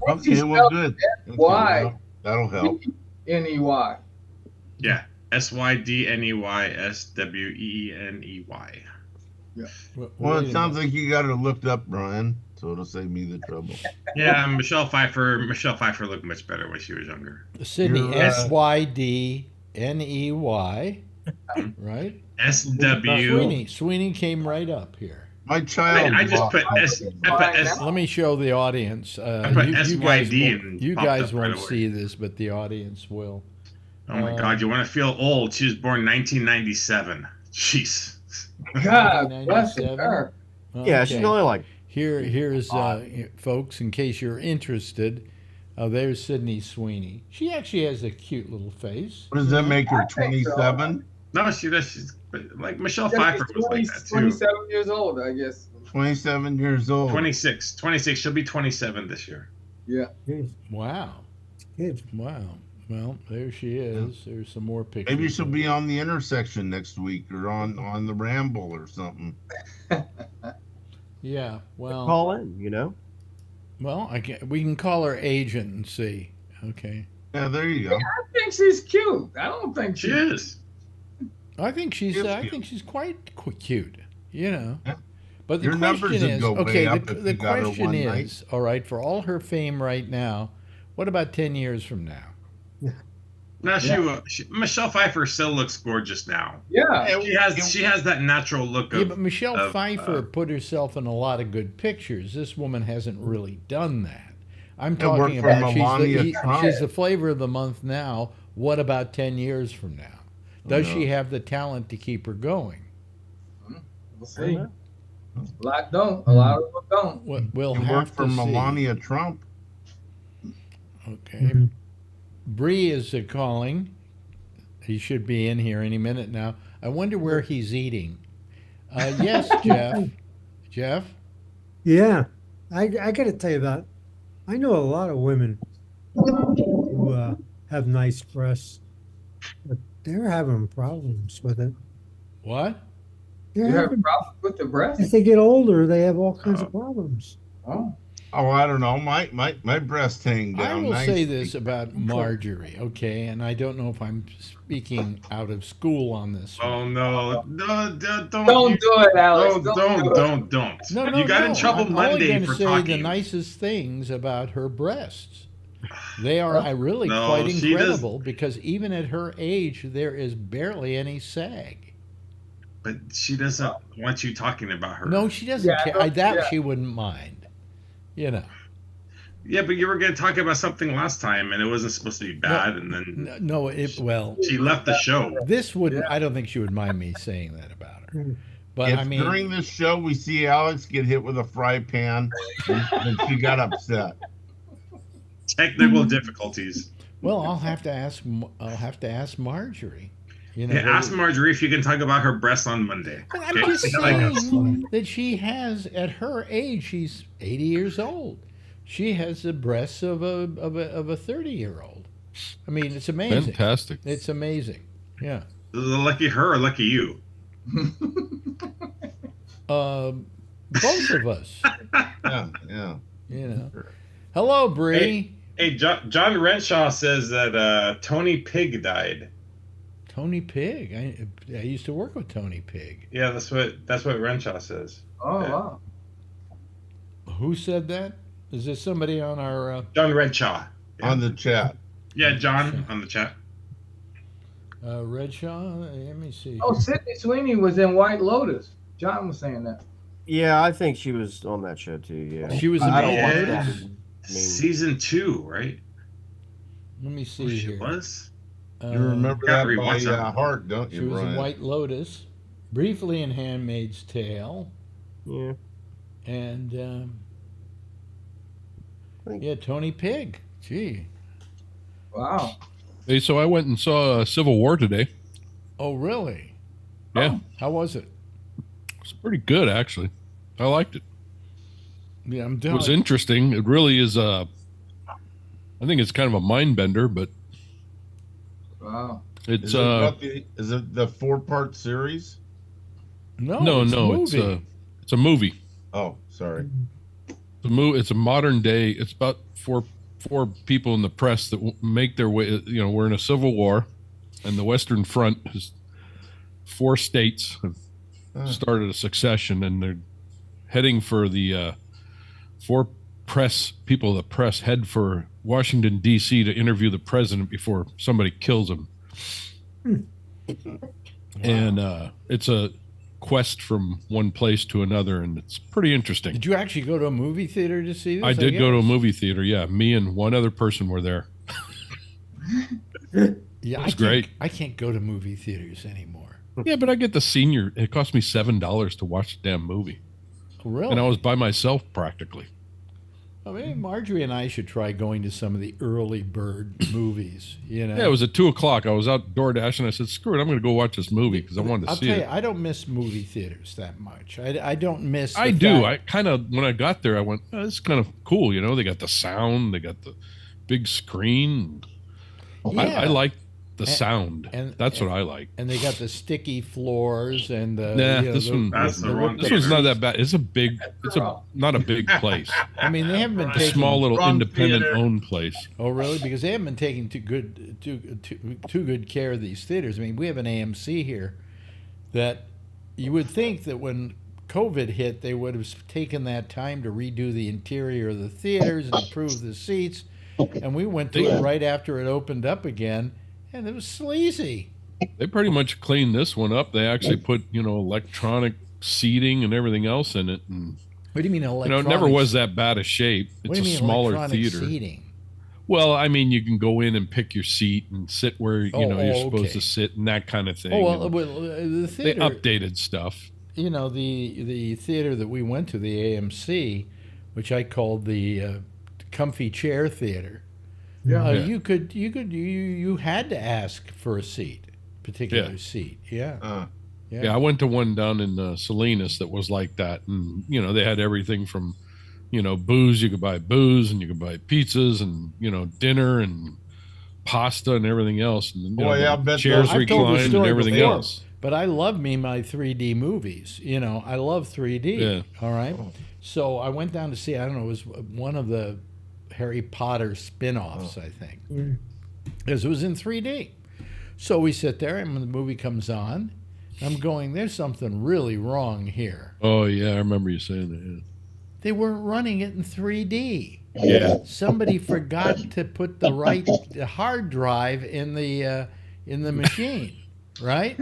Okay, well, good. Why? That'll help. N-E-Y. Yeah, SYDNEY SWEENEY. Yeah. Well, it sounds like you got it looked up, Brian, so it'll save me the trouble. Yeah, Michelle Pfeiffer looked much better when she was younger. Sydney, SYDNEY, right? SW. Sweeney came right up here. My child. I just put S. Let me show the audience. I put SYD. You guys won't see this, but the audience will. Oh my God! You want to feel old? She was born 1997. Jeez. God bless her. Yeah, she's only like. Here's folks. In case you're interested, there's Sydney Sweeney. She actually has a cute little face. What does that make her? 27? No, she's like Michelle Pfeiffer was like that too. 27 years old, I guess. 27 years old. 26. She'll be 27 this year. Yeah. Wow. Good. Wow. Well, there she is. There's some more pictures. Maybe she'll be on the intersection next week or on the Ramble or something. Yeah. Well. Call in, Well, we can call her agent and see. Okay. Yeah, there you go. Yeah, I think she's cute. I don't think she is. I think she's quite cute, Yeah. But the Your question is, okay, the question is, all right, for all her fame right now, what about 10 years from now? No, Michelle Pfeiffer still looks gorgeous now. Yeah, she has that natural look. Yeah, but Michelle Pfeiffer put herself in a lot of good pictures. This woman hasn't really done that. I'm talking about she's the flavor of the month now. What about 10 years from now? Does she have the talent to keep her going? We'll see. A lot don't. A lot of them don't. We'll have for to Melania see. Trump. Okay. Bree is calling. He should be in here any minute now. I wonder where he's eating. Yes, Jeff. Jeff? Yeah, I got to tell you about. I know a lot of women who have nice breasts, but they're having problems with it. What? You have problems with the breast? As they get older, they have all kinds of problems. Oh. Oh, I don't know. My breast hang down. I will nicely. say this about Marjorie, okay, and I don't know if I'm speaking out of school on this. Oh no! Don't do it, Alex. Don't. No, you got in trouble I'm Monday only for say talking. the nicest things about her breasts. They are really No, quite she incredible because even at her age, there is barely any sag. But she doesn't want you talking about her. No, she doesn't care. She wouldn't mind. You know. Yeah, but you were going to talk about something last time, and it wasn't supposed to be bad, and then she left the show. This would I don't think she would mind me saying that about her. But if I mean, during this show we see Alex get hit with a fry pan, then she got upset. Technical difficulties. Well, I'll have to ask Marjorie. You know, ask Marjorie if you can talk about her breasts on Monday. Well, I'm just saying that she has, at her age, she's 80 years old. She has the breasts of a 30-year-old. I mean, it's amazing. Fantastic. It's amazing. Yeah. Lucky her or lucky you? Both of us. Yeah. You know. Hello, Bree. Hey, John Renshaw says that Tony Pig died. Tony Pig. I used to work with Tony Pig. Yeah, that's what Renshaw says. Oh, yeah. wow. Who said that? Is this somebody on our... John Renshaw. Yeah. On the chat. Yeah, John on the chat. Redshaw? Let me see. Oh, Sydney Sweeney was in White Lotus. John was saying that. Yeah, I think she was on that show too. Yeah, she was in White Lotus. Season 2, right? Let me see here. She was. You remember that by heart, don't you, She was Brian? in White Lotus, briefly in Handmaid's Tale. Yeah. And Tony Pig. Gee. Wow. Hey, so I went and saw Civil War today. Oh, really? Yeah. Oh, how was it? It's pretty good, actually. I liked it. Yeah, I'm It down. was interesting. It really is I think it's kind of a mind bender, but wow. It's is it the 4-part series? No, it's a movie. Oh, sorry. It's a modern day. It's about four people in the press that make their way. You know, we're in a civil war, and the Western Front is 4 states have started a succession, and they're heading for the 4 people of the press head for Washington, D.C. to interview the president before somebody kills him. And it's a quest from one place to another, and it's pretty interesting. Did you actually go to a movie theater to see this? I did go to a movie theater, yeah. Me and one other person were there. Yeah, it's great. I can't go to movie theaters anymore. Yeah, but I get the senior. It cost me $7 to watch the damn movie. Really? And I was by myself practically. I mean, Marjorie and I should try going to some of the early bird movies. You know. Yeah, it was at 2:00. I was out DoorDash, and I said, "Screw it, I'm going to go watch this movie because I wanted to see it." I'll tell you, I don't miss movie theaters that much. I don't miss. I do. I kind of when I got there, I went, oh, "This is kind of cool." You know, they got the sound, they got the big screen. Yeah. I like the sound, and that's what I like. And they got the sticky floors and the. This one's not that bad. It's not a big place. I mean, they haven't been taking a small little independent owned place. Oh, really? Because they haven't been taking too good care of these theaters. I mean, we have an AMC here that you would think that when COVID hit, they would have taken that time to redo the interior of the theaters and improve the seats. And we went to it right after it opened up again. And it was sleazy. They pretty much cleaned this one up. They actually put, electronic seating and everything else in it. And, what do you mean electronic? It never was that bad a shape. It's a smaller theater. Seating? Well, I mean, you can go in and pick your seat and sit where you're supposed to sit and that kind of thing. Oh, well, the theater, they updated stuff. The theater that we went to, the AMC, which I called the comfy chair theater. Yeah. You had to ask for a seat. particular seat. Yeah. Yeah, I went to one down in Salinas that was like that, and they had everything from, booze. You could buy booze, and you could buy pizzas, and dinner and pasta and everything else. And chairs reclined and everything else. But I love my 3D movies. I love 3D. Yeah. All right. So I went down to see. I don't know. It was one of the Harry Potter spin-offs, I think, because it was in 3D. So we sit there, and when the movie comes on, I'm going, there's something really wrong here. Oh, yeah, I remember you saying that. Yeah. They weren't running it in 3D. Yeah. Somebody forgot to put the right hard drive in the machine, right?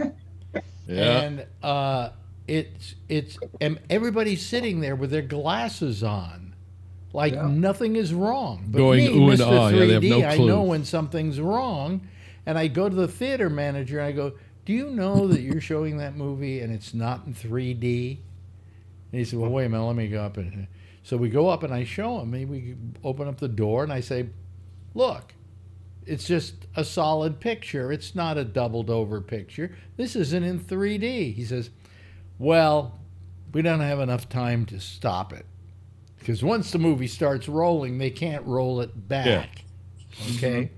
Yeah. And and everybody's sitting there with their glasses on, like nothing is wrong. But going me, ooh and Mr. ah, 3D, yeah, they have no I clue. know when something's wrong, and I go to the theater manager and I go, do you know that you're showing that movie and it's not in 3D? And he said, well, wait a minute, let me go up. And so we go up and I show him. We open up the door and I say, look, it's just a solid picture. It's not a doubled over picture. This isn't in 3D. He says, well, we don't have enough time to stop it. Because once the movie starts rolling, they can't roll it back. Yeah. Okay?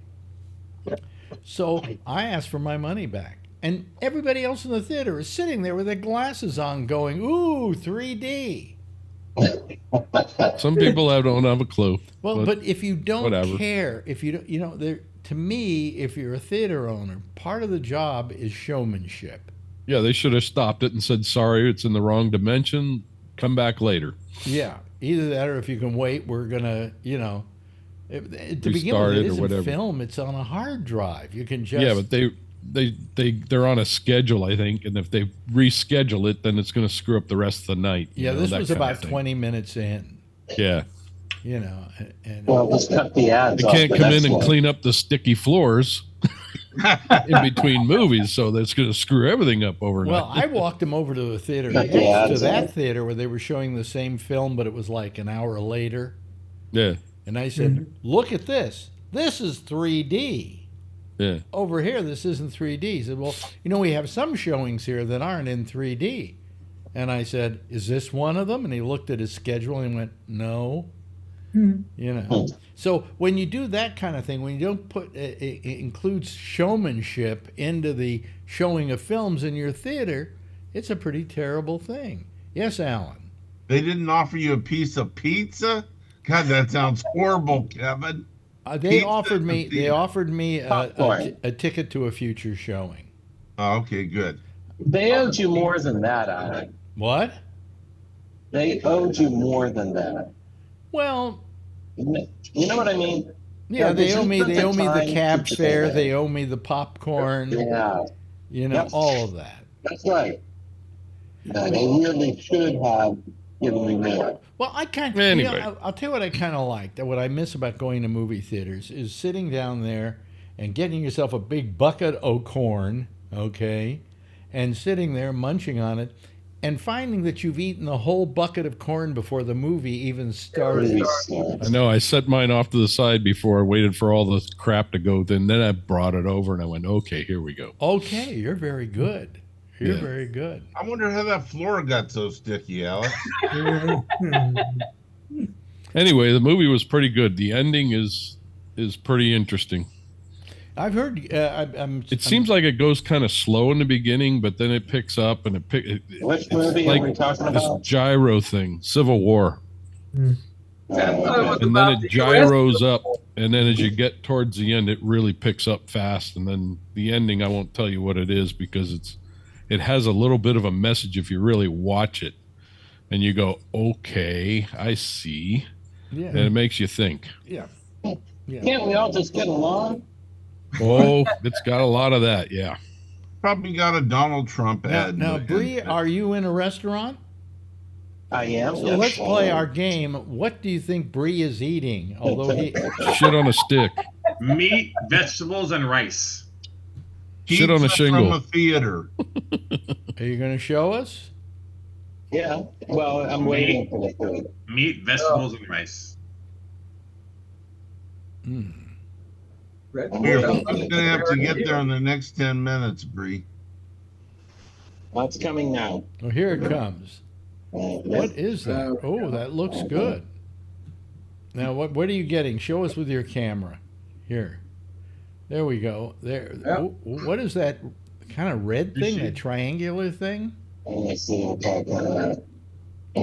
So I asked for my money back. And everybody else in the theater is sitting there with their glasses on going, ooh, 3D. Some people don't have a clue. Well, but if you don't whatever. care, if you don't, to me, if you're a theater owner, part of the job is showmanship. Yeah, they should have stopped it and said, sorry, it's in the wrong dimension. Come back later. Yeah, either that or if you can wait, we're going to, to begin Restart with, it it or isn't whatever. film, it's on a hard drive. You can just... Yeah, but they're on a schedule, I think, and if they reschedule it, then it's going to screw up the rest of the night. Yeah, this was about 20 minutes in. Yeah. And well, just cut the ads. They can't come in and clean up the sticky floors in between movies, so that's going to screw everything up overnight. Well, I walked them over to the theater next to that theater where they were showing the same film, but it was like an hour later. Yeah. And I said, look at this. This is 3D. Yeah. Over here, this isn't 3D. He said, well, we have some showings here that aren't in 3D. And I said, is this one of them? And he looked at his schedule and went, no. So when you do that kind of thing, when you don't put it includes showmanship into the showing of films in your theater, it's a pretty terrible thing. Yes, Alan. They didn't offer you a piece of pizza? God, that sounds horrible, Kevin. They offered me a ticket to a future showing. Oh, okay, good. They owed you more than that, Alan. What? They owed you more than that. Well, you know what I mean? Yeah, they owe me the cab fare. They owe me the popcorn. Yeah. All of that. That's right. No, they really should have given me more. Well, I kind of, anyway. I'll tell you what I kind of like. What I miss about going to movie theaters is sitting down there and getting yourself a big bucket of corn, okay, and sitting there munching on it, and finding that you've eaten the whole bucket of corn before the movie even started. I know. I set mine off to the side before I waited for all the crap to go. Then I brought it over and I went, okay, here we go. Okay, you're very good. You're very good. I wonder how that floor got so sticky, Alex. Anyway, the movie was pretty good. The ending is pretty interesting. I've heard. It seems like it goes kind of slow in the beginning, but then it picks up and Which movie are we talking this about? gyro thing, Civil War. And then it gyros up, and then as you get towards the end, it really picks up fast. And then the ending, I won't tell you what it is because it has a little bit of a message if you really watch it, and you go, okay, I see, and it makes you think. Yeah. Can't we all just get along? Oh, it's got a lot of that, yeah. Probably got a Donald Trump ad. Now, Bree, are you in a restaurant? I am. So let's play our game. What do you think Bree is eating? Although shit on a stick. Meat, vegetables, and rice. Shit on a shingle. From a theater. Are you going to show us? Yeah. Well, I'm waiting for the food. Meat, vegetables, and rice. Red Here, Bull. I'm gonna have to get there in the next 10 minutes, Bree. Well, it's coming now. Oh, here it comes. What is that? Oh, that looks good. Now, what are you getting? Show us with your camera. Here. There we go. There. Yep. Oh, what is that kind of red thing? That triangular thing? Let's see if I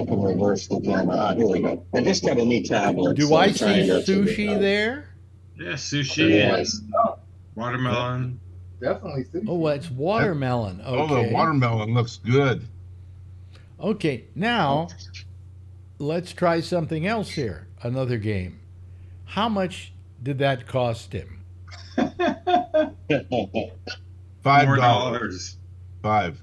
can reverse the camera. Here we go. I just got a new tablet. Do I see sushi there? Yeah, sushi. Yes. Watermelon. Definitely sushi. Oh, well, it's watermelon. Oh, Okay. the watermelon looks good. Okay, now let's try something else here. Another game. How much did that cost him? $5. $5.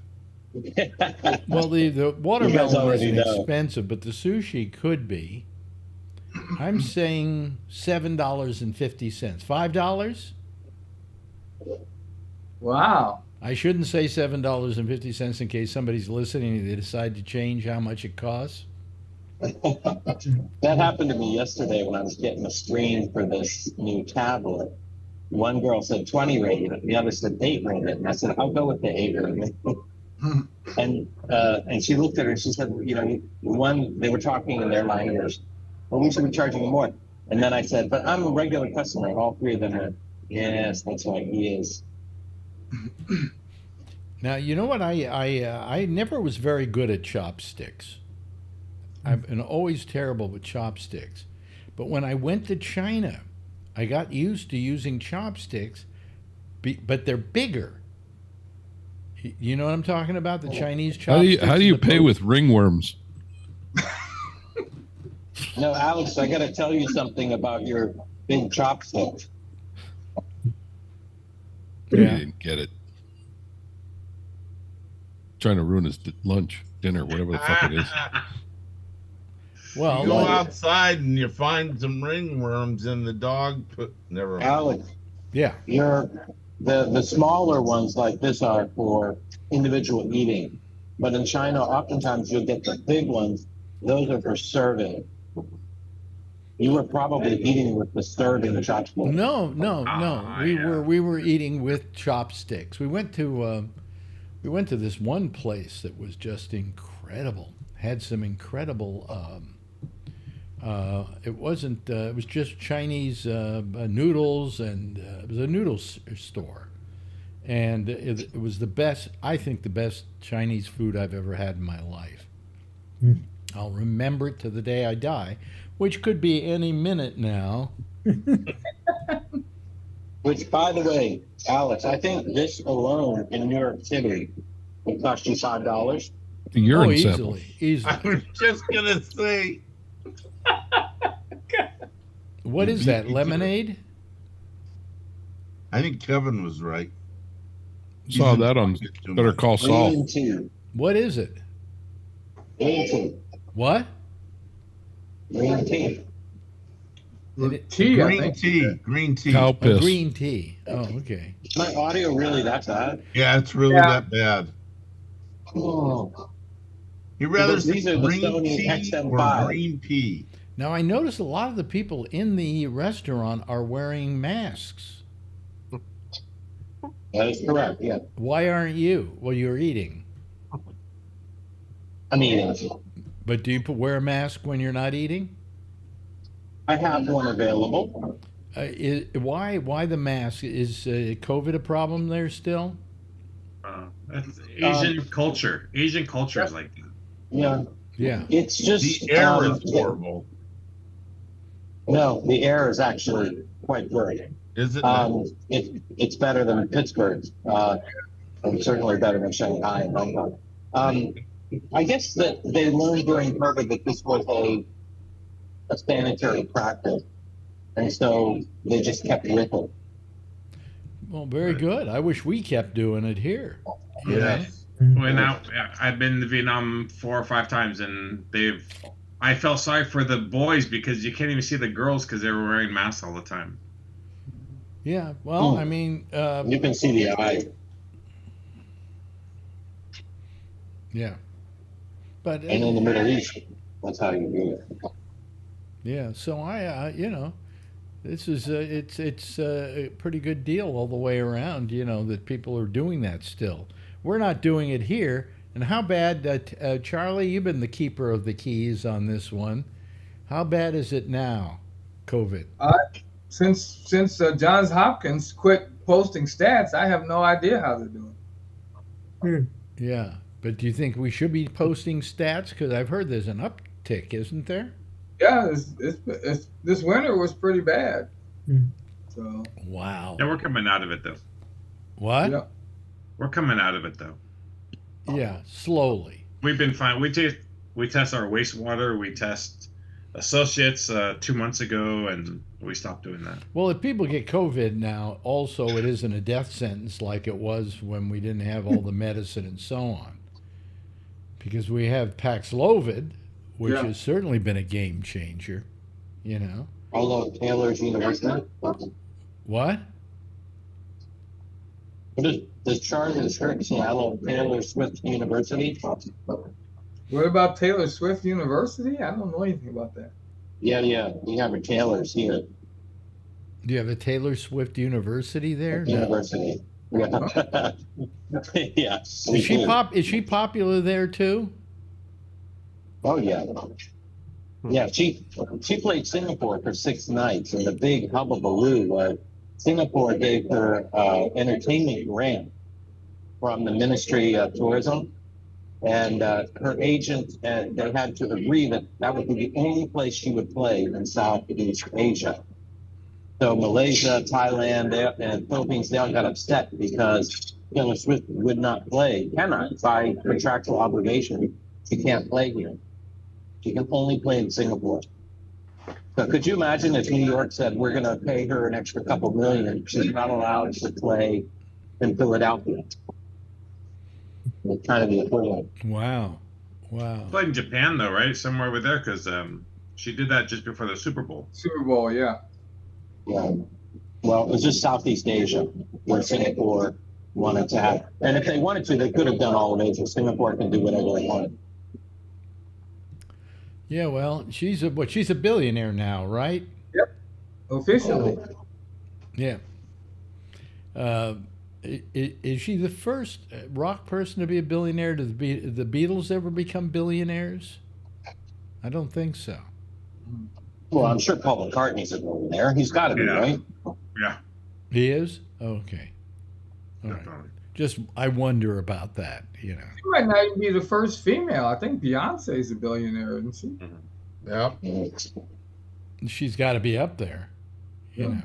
Well, the watermelon already isn't know. expensive, but the sushi could be. I'm saying $7.50. $5? Wow. I shouldn't say $7.50 in case somebody's listening and they decide to change how much it costs. That happened to me yesterday when I was getting a screen for this new tablet. One girl said 20 rated, the other said 8 rated, and I said I'll go with the 8 rated. And she looked at her and she said, you know, one, they were talking in their language. Well, we should be charging you more. And then I said, but I'm a regular customer. And all three of them are, yes, that's right, he is. Now, you know what? I never was very good at chopsticks. I've been always terrible with chopsticks. But when I went to China, I got used to using chopsticks, but they're bigger. You know what I'm talking about? The Chinese chopsticks. How do you pay with ringworms? No, Alex, I got to tell you something about your big chopsticks. Yeah. He didn't get it. Trying to ruin his lunch, dinner, whatever the fuck it is. Well, you go outside and you find some ringworms in the dog put. Never mind. Alex, yeah, the smaller ones like this are for individual eating, but in China, oftentimes you'll get the big ones. Those are for serving. You were probably eating with the serving chopsticks. No. We were eating with chopsticks. We went to this one place that was just incredible. Had some incredible. It wasn't. It was just Chinese noodles, and it was a noodles store, and it was the best. I think the best Chinese food I've ever had in my life. I'll remember it to the day I die, which could be any minute now. Which, by the way, Alex, I think this alone in New York City would cost you $5. The urine sample. Easily. I was just gonna say. What is that? Lemonade? I think Kevin was right. Saw that on Better Call Saul. Green tea. What is it? Green tea. What? Green tea. Green tea. Cow piss. Green tea. Oh, okay. Is my audio really that bad? Yeah, it's really that bad. Oh. You rather These say are the green Sony tea XM5. or green pea? Now, I notice a lot of the people in the restaurant are wearing masks. That is correct, yeah. Why aren't you? Well, you're eating. I'm eating. But do you wear a mask when you're not eating? I have one available. Why the mask? Is COVID a problem there still? That's Asian culture. Asian culture is like that. Yeah. Yeah. It's just The air is horrible. No, the air is actually quite good. Is it? It's better than Pittsburgh. And certainly better than Shanghai and Hong Kong. I guess that they learned during COVID that this was a sanitary practice, and so they just kept with it. Well, very good. I wish we kept doing it here. Yes. Well, now I've been to Vietnam 4 or 5 times, and I felt sorry for the boys because you can't even see the girls because they were wearing masks all the time. Yeah. Well, I mean, you can see the eye. Yeah. But and in the Middle East, that's how you do it. Yeah. So I This is it's a pretty good deal all the way around. That people are doing that still. We're not doing it here. And how bad, Charlie? You've been the keeper of the keys on this one. How bad is it now, COVID? Since Johns Hopkins quit posting stats, I have no idea how they're doing. Yeah, but do you think we should be posting stats? Because I've heard there's an uptick, isn't there? Yeah, it's this winter was pretty bad. So wow. Yeah, we're coming out of it though. What? Yeah. We're coming out of it though. Yeah, slowly. We've been fine. We test our wastewater. We test associates 2 months ago, and we stopped doing that. Well, if people get COVID now, also it isn't a death sentence like it was when we didn't have all the medicine and so on. Because we have Paxlovid, which has certainly been a game changer, Although Taylor's University. What? Does Charlie Shirt say hello Taylor Swift University? What about Taylor Swift University? I don't know anything about that. Yeah. We have a Taylor's here. Do you have a Taylor Swift University there? University. No. Yeah. Is she popular there too? Oh yeah. Yeah, she played Singapore for 6 nights, and the big hubbubaloo was Singapore gave her entertainment grant from the Ministry of Tourism, and her agent, they had to agree that would be the only place she would play in Southeast Asia. So Malaysia, Thailand, and Philippines, they all got upset because Taylor Swift cannot, by contractual obligation, she can't play here. She can only play in Singapore. So could you imagine if New York said, we're going to pay her an extra couple million, she's not allowed to play in Philadelphia? It's kind of the equivalent. Wow. Played in Japan though, right? Somewhere over there, because she did that just before the Super Bowl. Super Bowl, yeah. Yeah. Well, it was just Southeast Asia where Singapore wanted to have. And if they wanted to, they could have done all of Asia. Singapore can do whatever they want. Yeah, well, she's a billionaire now, right? Yep. Officially. Yeah. Is she the first rock person to be a billionaire? Did the Beatles ever become billionaires? I don't think so. Well, I'm sure Paul McCartney's a billionaire. He's got to be, right? Yeah. He is? Okay. All right. Just, I wonder about that, She might not even be the first female. I think Beyonce's a billionaire, isn't she? Yep. She's got to be up there, you know.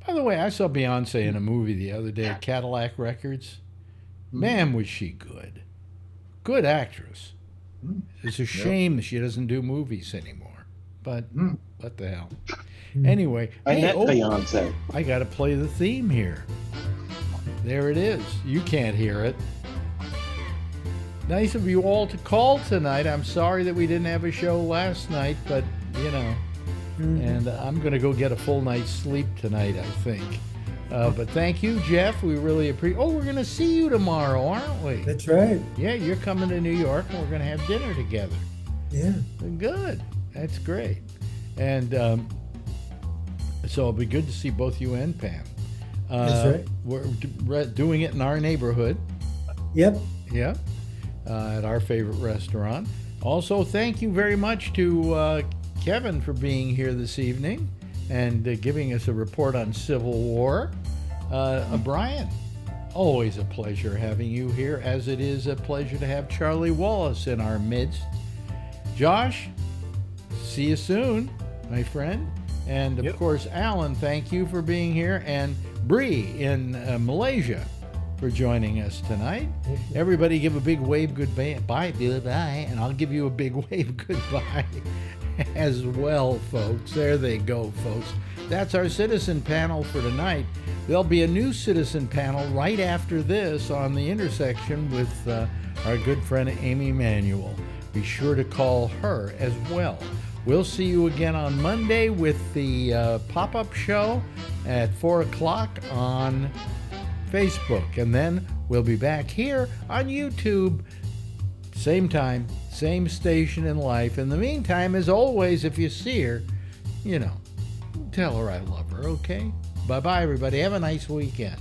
By the way, I saw Beyonce in a movie the other day at Cadillac Records. Man, was she good. Good actress. It's a shame that she doesn't do movies anymore. But what the hell. Anyway. I met Beyonce. I got to play the theme here. There it is. You can't hear it. Nice of you all to call tonight. I'm sorry that we didn't have a show last night, but, and I'm going to go get a full night's sleep tonight, I think. But thank you, Jeff. We really appreciate. Oh, we're going to see you tomorrow, aren't we? That's right. Yeah, you're coming to New York, and we're going to have dinner together. Yeah. Good. That's great. And so it'll be good to see both you and Pam. That's right. We're doing it in our neighborhood. Yep. Yep. At our favorite restaurant. Also, thank you very much to Kevin for being here this evening and giving us a report on Civil War. Brian, always a pleasure having you here, as it is a pleasure to have Charlie Wallace in our midst. Josh, see you soon, my friend. And, of course, Alan, thank you for being here. And Bree in Malaysia for joining us tonight. Everybody give a big wave goodbye, and I'll give you a big wave goodbye as well, folks. There they go, folks. That's our citizen panel for tonight. There'll be a new citizen panel right after this on the intersection with our good friend Amy Manuel. Be sure to call her as well. We'll see you again on Monday with the pop-up show at 4 o'clock on Facebook. And then we'll be back here on YouTube. Same time, same station in life. In the meantime, as always, if you see her, Tell her I love her, okay? Bye-bye, everybody. Have a nice weekend.